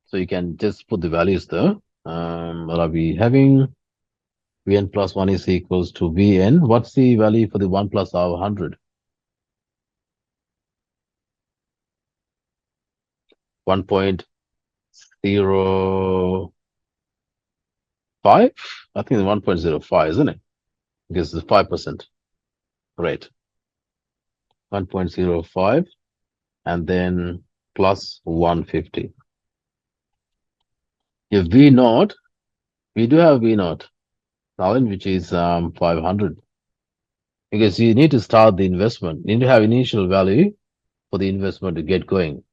So you can just put the values there. What are we having? Vn plus 1 is equals to Vn. What's the value for the 1 plus R 100? 1.05? I think it's 1.05, isn't it? Because it's 5%. rate, 1.05, and then plus 150. Your V naught, we do have V naught, which is 500. Because you need to start the investment. You need to have initial value for the investment to get going.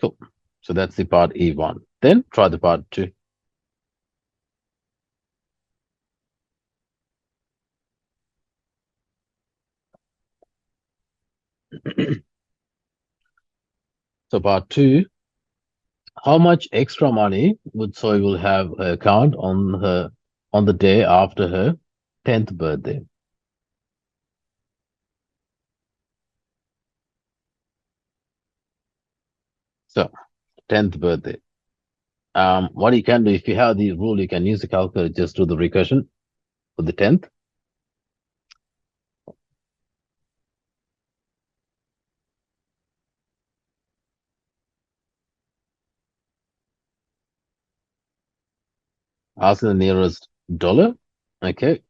Cool. So that's the part E1. Then try the part 2. So part 2, how much extra money would Soy will have her account on the day after her 10th birthday? So 10th birthday. What you can do, if you have the rule, you can use the calculator, just do the recursion for the 10th. Ask the nearest dollar. Okay.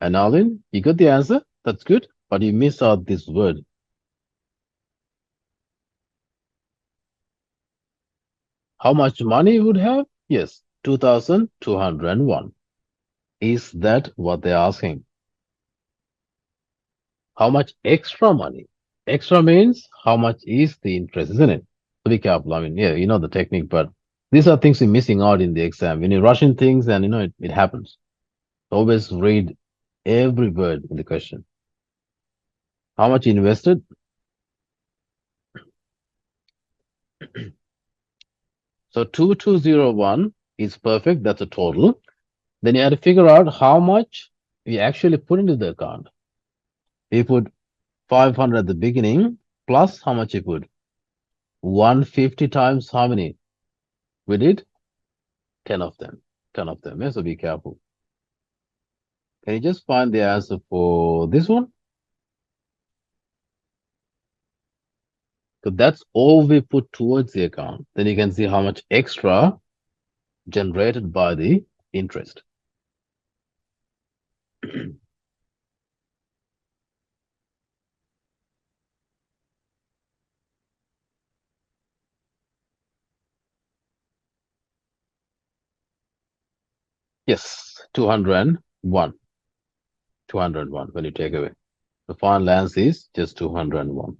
And Alvin, you got the answer. That's good. But you miss out this word. How much money you would have? Yes, 2,201. Is that what they're asking? How much extra money? Extra means how much is the interest, isn't it? So be careful. I mean, yeah, you know the technique, but these are things you're missing out in the exam. When you're rushing things and it happens. Always read every word in the question. How much you invested? So 2201 is perfect. That's a total. Then you have to figure out how much you actually put into the account. You put 500 at the beginning, plus how much you put? 150 times how many? We did 10 of them. 10 of them. Yeah, so be careful. Can you just find the answer for this one? So that's all we put towards the account. Then you can see how much extra generated by the interest. Yes, 201. 201 when you take away. The final answer is just 201.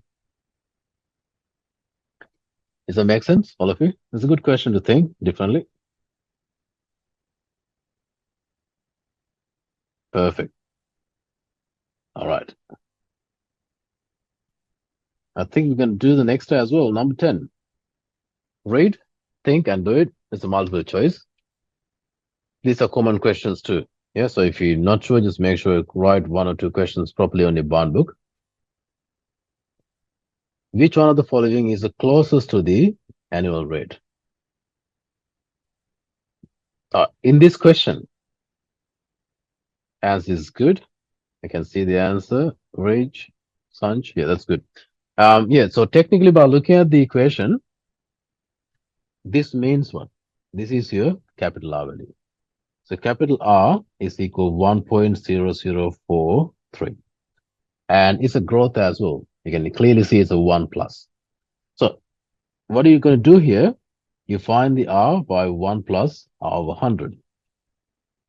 Does that make sense, all of you? It's a good question to think differently. Perfect. All right. I think we can do the next as well. Number 10. Read, think, and do it. It's a multiple choice. These are common questions too. Yeah, so if you're not sure, just make sure you write 1 or 2 questions properly on your bond book. Which one of the following is the closest to the annual rate? In this question, as is good. I can see the answer. Rage, Sanch. Yeah, that's good. Yeah, so technically by looking at the equation, this means what? This is your capital R value. So capital R is equal 1.0043. And it's a growth as well. You can clearly see it's a 1 plus. So what are you going to do here? You find the R by 1 plus R over 100.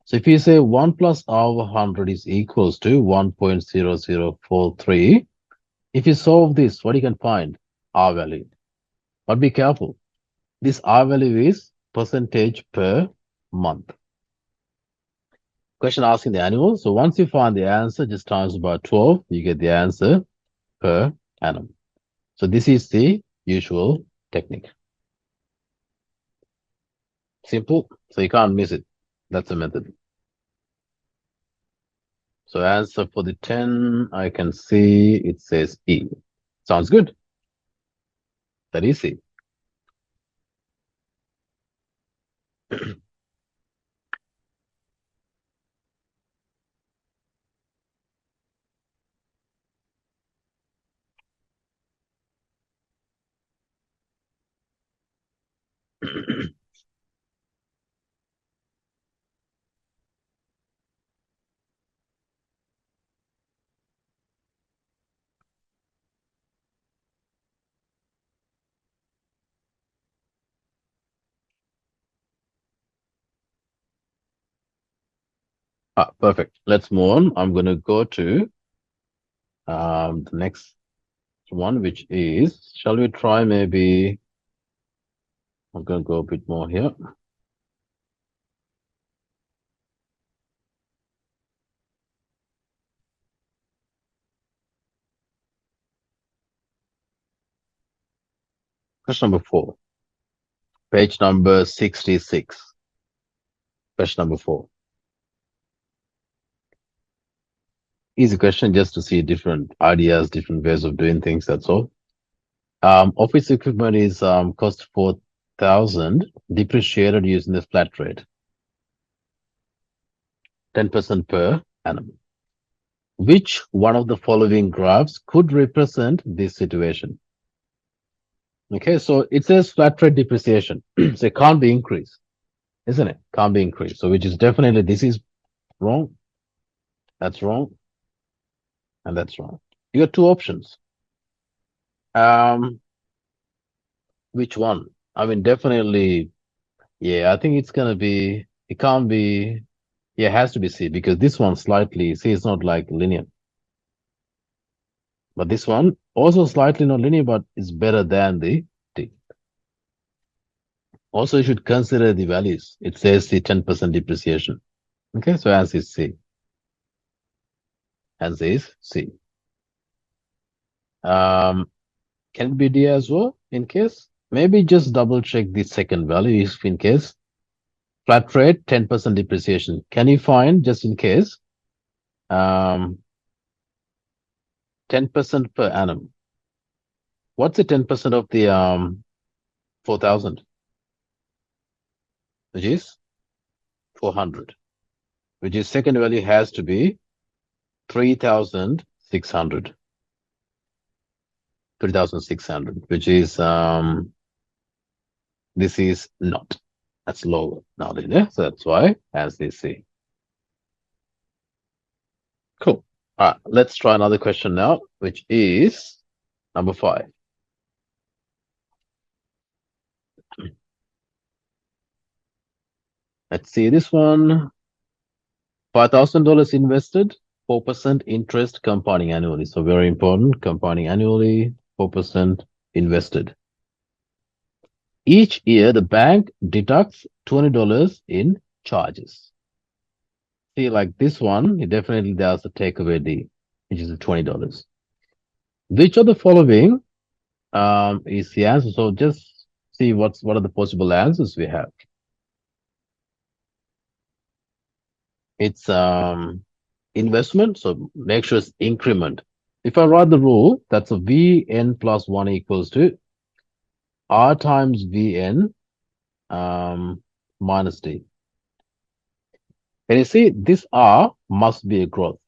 So if you say 1 plus R over 100 is equals to 1.0043, if you solve this, what you can find? R value. But be careful. This R value is percentage per month. Question asking the annual. So once you find the answer, just times by 12, you get the answer per annum. So this is the usual technique. Simple, so you can't miss it. That's the method. So answer for the 10, I can see it says E. Sounds good. That is C. Perfect. Let's move on. I'm going to go to the next one, which is, shall we try maybe, I'm going to go a bit more here. Question number 4, page number 66. Question number 4. Easy question just to see different ideas, different ways of doing things. That's all. Office equipment is cost 4,000, depreciated using the flat rate, 10% per annum. Which one of the following graphs could represent this situation? Okay, so it says flat rate depreciation. So it can't be increased, isn't it? Can't be increased. So which is definitely, this is wrong. That's wrong. And that's wrong. You got two options. Which one? I mean, definitely, yeah, I think it's gonna be, it can't be, yeah, it has to be C because this one slightly, see, it's not like linear. But this one also slightly not linear, but it's better than the D. Also, you should consider the values. It says the 10% depreciation. Okay, so answer is C. Answer is C. Can it be D as well in case? Maybe just double check the second value if in case. Flat rate, 10% depreciation. Can you find just in case? 10% per annum. What's the 10% of the 4,000? Which is 400. Which is second value has to be 3,600. 3,600, which is this is not. That's lower now, yeah? So that's why as they say. Cool. All right, let's try another question now, which is number 5. Let's see this one. $5,000 invested, 4% interest compounding annually. So very important, compounding annually, 4% invested. Each year, the bank deducts $20 in charges. See, like this one, it definitely does a takeaway D, which is $20. Which of the following is the answer? So just see what are the possible answers we have. It's investment, so make sure it's increment. If I write the rule, that's a Vn plus 1 equals to R times Vn minus D. And you see, this R must be a growth.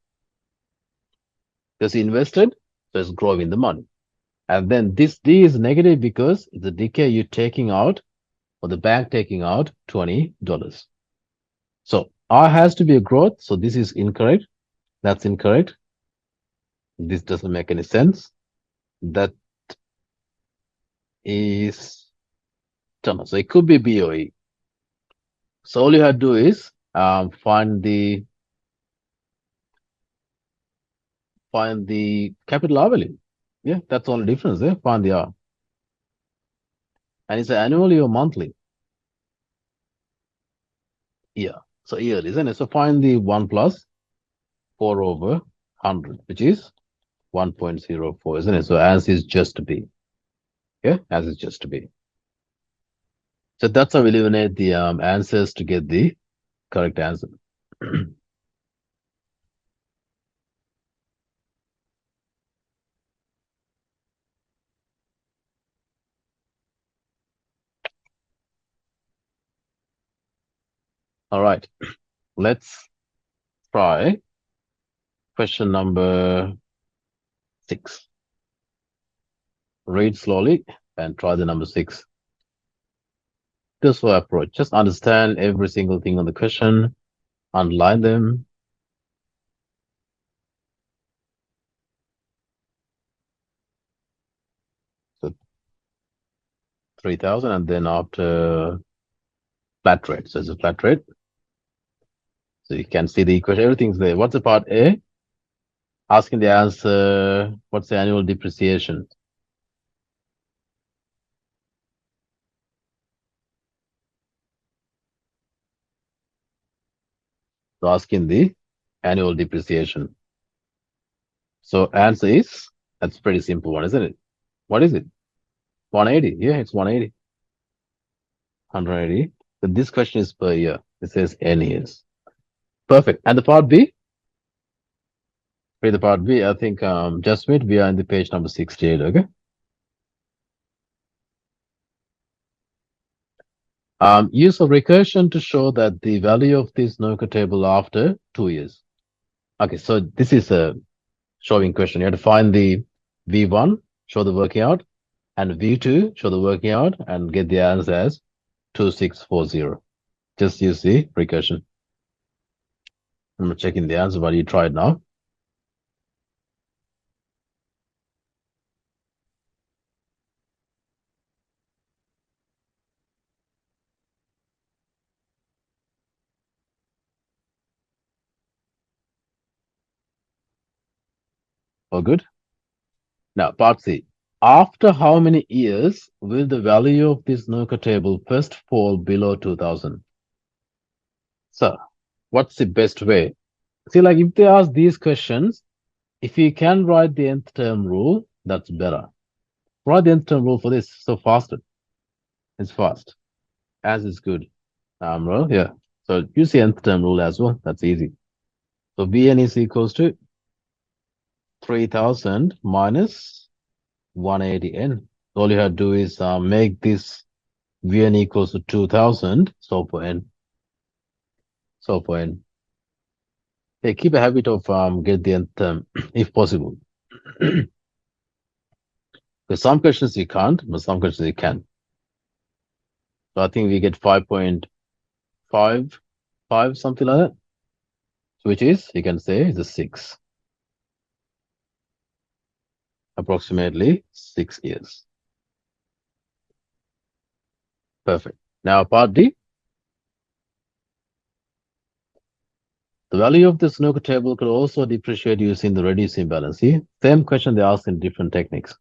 Because invested, so it's growing the money. And then this D is negative because it's a decay you're taking out, or the bank taking out $20. So R has to be a growth, so this is incorrect. That's incorrect. This doesn't make any sense. That is done. So it could be BOE. So all you have to do is find the capital R value. Yeah, that's the only difference there. Find the R. And it's annually or monthly? Yeah. So yearly, isn't it? So find the 1 plus 4 over 100, which is 1.04, isn't it? So as is just B. Yeah, as is just B. So that's how we eliminate the answers to get the correct answer. All right, let's try question number 6. Read slowly and try the number 6. This way approach. Just understand every single thing on the question, underline them. So 3,000 and then after flat rate. So it's a flat rate. So you can see the equation, everything's there. What's the part A? Asking the answer, what's the annual depreciation? So asking the annual depreciation. So answer is, that's pretty simple one, isn't it? What is it? 180. Yeah, it's 180. 180. So this question is per year. It says N years. Perfect. And the part B? For the part B, I think just wait, we are in the page number 68, okay? Use of recursion to show that the value of this NOCA table after 2 years. Okay, so this is a showing question. You have to find the V1, show the working out, and V2, show the working out, and get the answer as 2640. Just use the recursion. I'm checking the answer, but you try it now. All good? Now, part C. After how many years will the value of this NOCA table first fall below 2000? So, what's the best way? See, like if they ask these questions, if you can write the nth term rule, that's better. Write the nth term rule for this, so faster. It's fast. As is good. Well, yeah. So use the nth term rule as well. That's easy. So Vn is equals to 3000 minus 180n. All you have to do is make this Vn equals to 2000. So for n. So for n. Hey, keep a habit of get the nth term if possible. Because some questions you can't, but some questions you can. So I think we get 5.55, something like that. Which is, you can say, is a 6. Approximately 6 years. Perfect. Now part D. The value of the snooker table could also depreciate using the reducing balance. See, same question they ask in different techniques.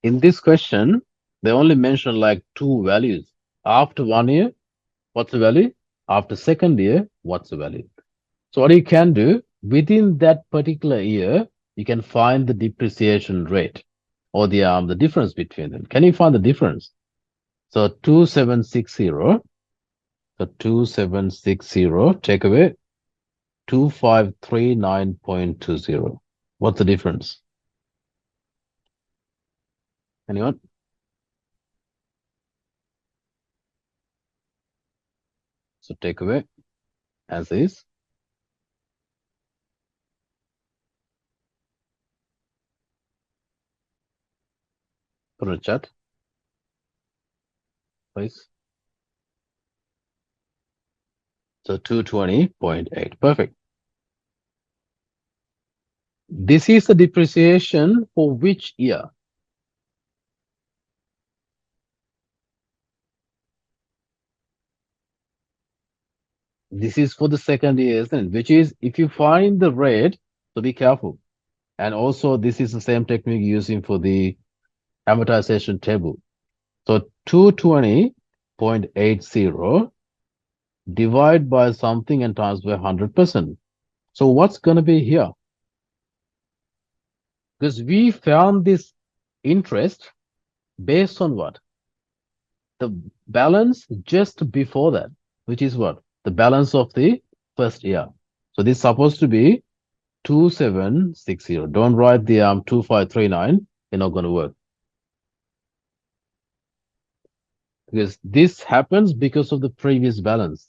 In this question, they only mention like 2 values. After 1 year, what's the value? After 2nd year, what's the value? So what you can do, within that particular year, you can find the depreciation rate or the difference between them. Can you find the difference? So 2760, so 2760, take away 2539.20. What's the difference? Anyone? So take away as is. Put a chat, please. So 220.8. Perfect. This is the depreciation for which year? This is for the 2nd year, isn't it? Which is, if you find the rate, so be careful. And also, this is the same technique using for the amortization table. So 220.80 divide by something and times by 100%. So what's going to be here? Because we found this interest based on what? The balance just before that, which is what? The balance of the 1st year. So this is supposed to be 2760. Don't write the 2539. It's not going to work. Because this happens because of the previous balance.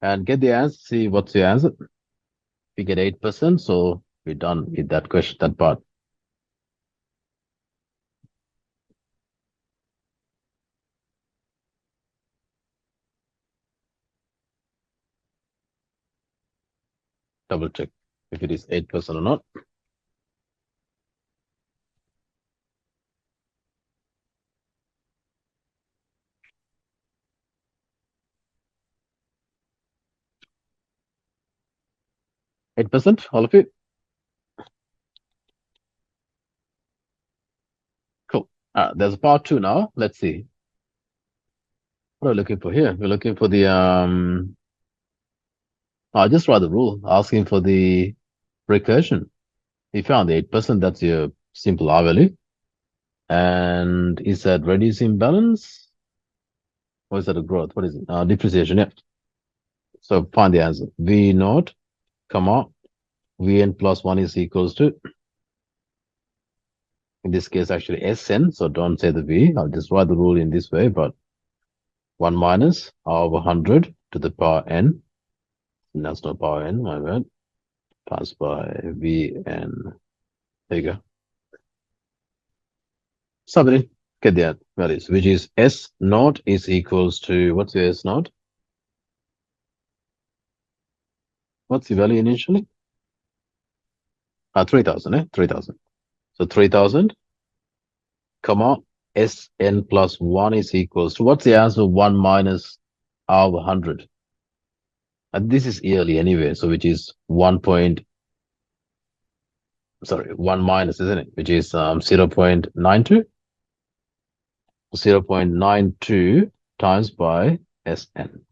And get the answer. See what's the answer. We get 8%. So we're done with that question, that part. Double check if it is 8% or not. %, all of it. Cool. There's a part 2 now. Let's see. What are we looking for here? We're looking for the I just write the rule, asking for the recursion. You found the 8%, that's your simple R value. And is that reducing balance? Or is that a growth? What is it? Depreciation, yeah. So find the answer. V naught, comma, Vn plus 1 is equals to, in this case, actually Sn. So don't say the V. I'll just write the rule in this way, but 1 minus R over 100 to the power n. And that's not power n, my bad. Passed by Vn. There you go. Submit. Get the values, which is S naught is equals to, what's your S naught? What's the value initially? 3,000, 3,000. So 3,000, comma, Sn plus 1 is equals to, what's the answer? 1 minus R over 100. And this is yearly anyway, so which is 1 minus, isn't it? Which is 0.92. 0.92 times by Sn.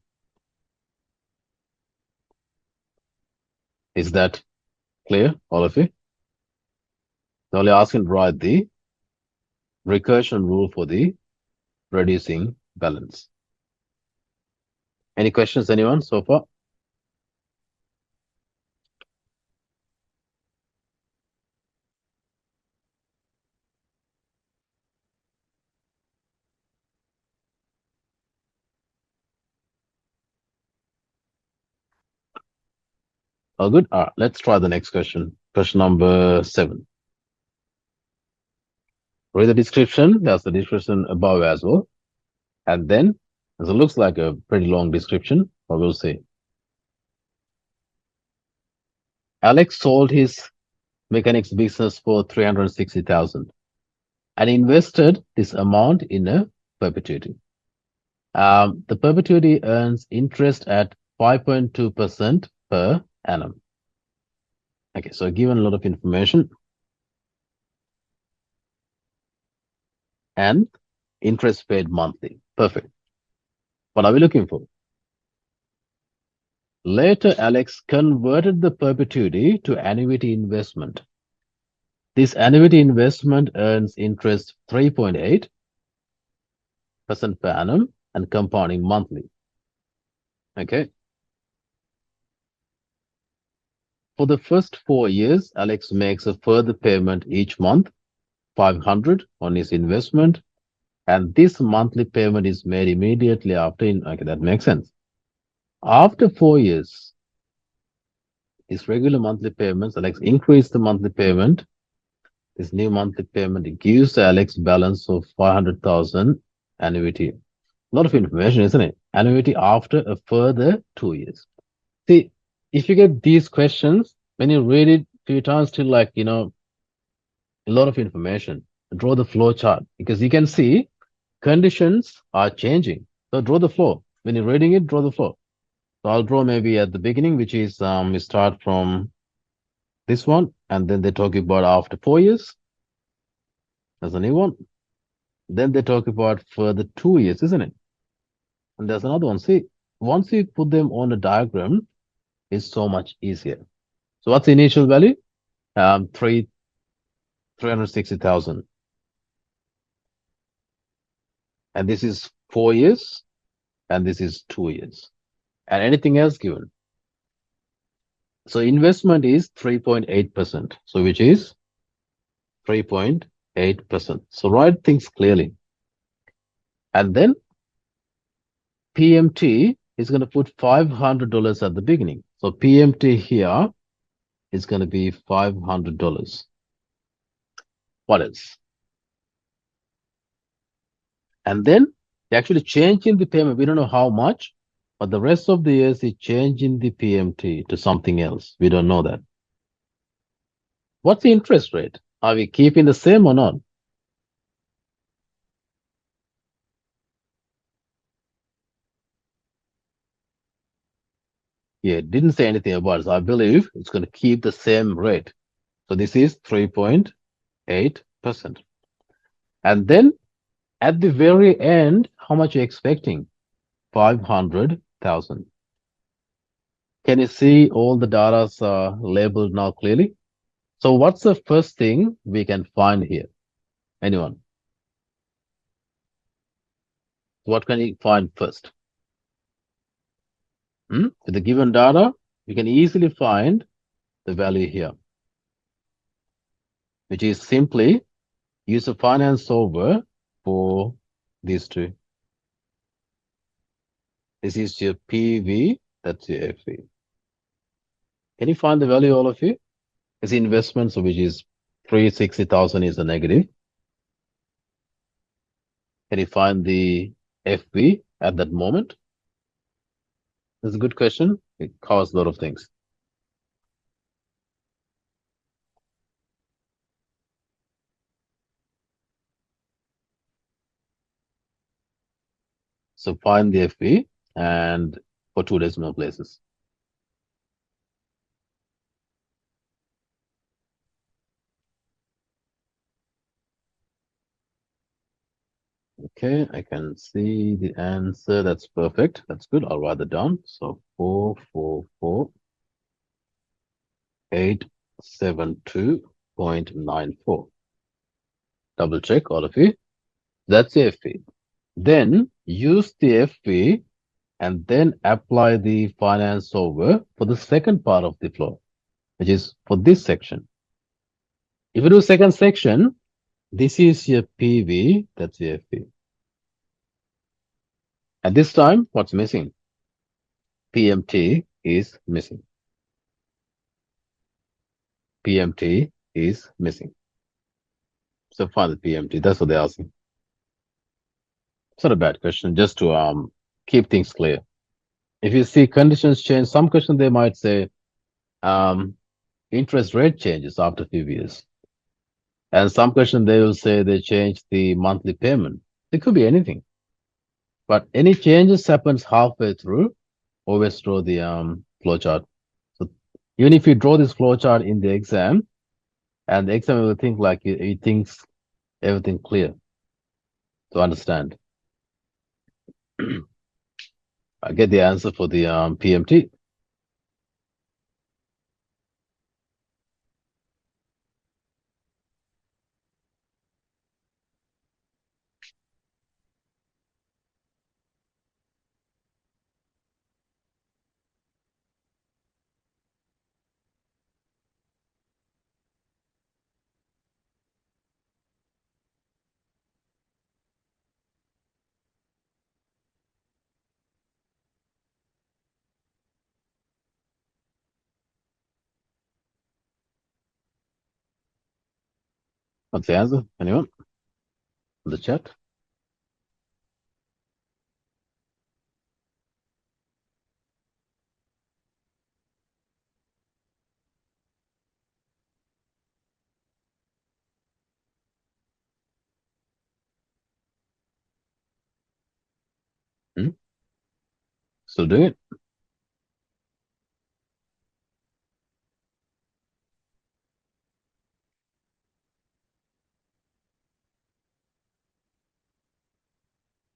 Is that clear, all of you? They're only asking to write the recursion rule for the reducing balance. Any questions, anyone, so far? All good? All right, let's try the next question. Question number 7. Read the description. That's the description above as well. And then, as it looks like a pretty long description, but we'll see. Alex sold his mechanics business for 360,000 and invested this amount in a perpetuity. The perpetuity earns interest at 5.2% per annum. Okay, so given a lot of information and interest paid monthly. Perfect. What are we looking for? Later, Alex converted the perpetuity to annuity investment. This annuity investment earns interest 3.8% per annum and compounding monthly. Okay. For the first 4 years, Alex makes a further payment each month, 500 on his investment, and this monthly payment is made immediately after. Okay, that makes sense. After 4 years, his regular monthly payments, Alex increased the monthly payment. This new monthly payment gives Alex balance of 500,000 annuity. A lot of information, isn't it? Annuity after a further 2 years. See, if you get these questions, when you read it a few times, still like, a lot of information. Draw the flow chart because you can see conditions are changing. So draw the flow. When you're reading it, draw the flow. So I'll draw maybe at the beginning, which is we start from this one, and then they talk about after 4 years. There's a new one. Then they talk about further 2 years, isn't it? And there's another one. See, once you put them on a diagram, it's so much easier. So what's the initial value? 360,000. And this is 4 years, and this is 2 years. And anything else given. So investment is 3.8%. So which is 3.8%. So write things clearly. And then PMT is going to put $500 at the beginning. So PMT here is going to be $500. What else? And then they actually changing the payment. We don't know how much. But the rest of the years is changing the PMT to something else. We don't know that. What's the interest rate? Are we keeping the same or not? Yeah, it didn't say anything about it. So I believe it's going to keep the same rate. So this is 3.8%. And then at the very end, how much are you expecting? 500,000. Can you see all the data are labeled now clearly? So what's the first thing we can find here? Anyone? What can you find first? With the given data, you can easily find the value here, which is simply use a finance solver for these two. This is your PV, that's your FV. Can you find the value, all of you? It's investment, so which is 360,000 is a negative. Can you find the FV at that moment? That's a good question. It covers a lot of things. So find the FV and for two decimal places. Okay, I can see the answer. That's perfect. That's good. I'll write it down. So 444,872.94. Double check, all of you. That's the FV. Then use the FV and then apply the finance solver for the second part of the flow, which is for this section. If you do second section, this is your PV, that's your FV. At this time, what's missing? PMT is missing. PMT is missing. So find the PMT. That's what they're asking. It's not a bad question, just to keep things clear. If you see conditions change, some question they might say interest rate changes after a few years. And some question they will say they change the monthly payment. It could be anything. But any changes happens halfway through, always draw the flowchart. So even if you draw this flowchart in the exam, and the exam will think like it thinks everything clear to understand. I get the answer for the PMT. What's the answer? Anyone? In the chat? Still do it.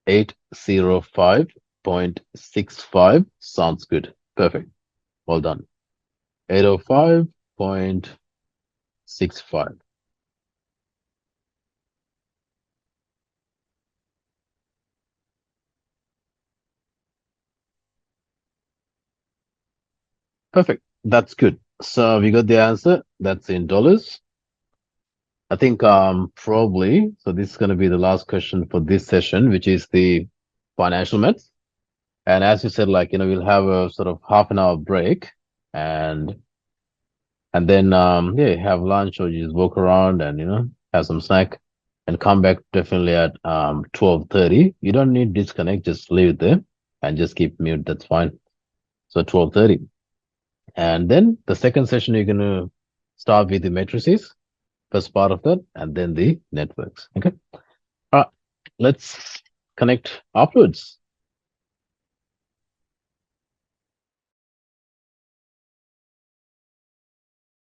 $805.65 sounds good. Perfect. Well done. 805.65. Perfect. That's good. So we got the answer. That's in dollars. I think probably so this is going to be the last question for this session, which is the financial maths. And as you said, like we'll have a sort of half an hour break and then yeah, have lunch or you just walk around and have some snack and come back definitely at 12:30. You don't need disconnect, just leave it there. and just keep mute. That's fine. So 12:30. And then the second session, you're going to start with the matrices, first part of that, and then the networks. Okay. Let's connect afterwards.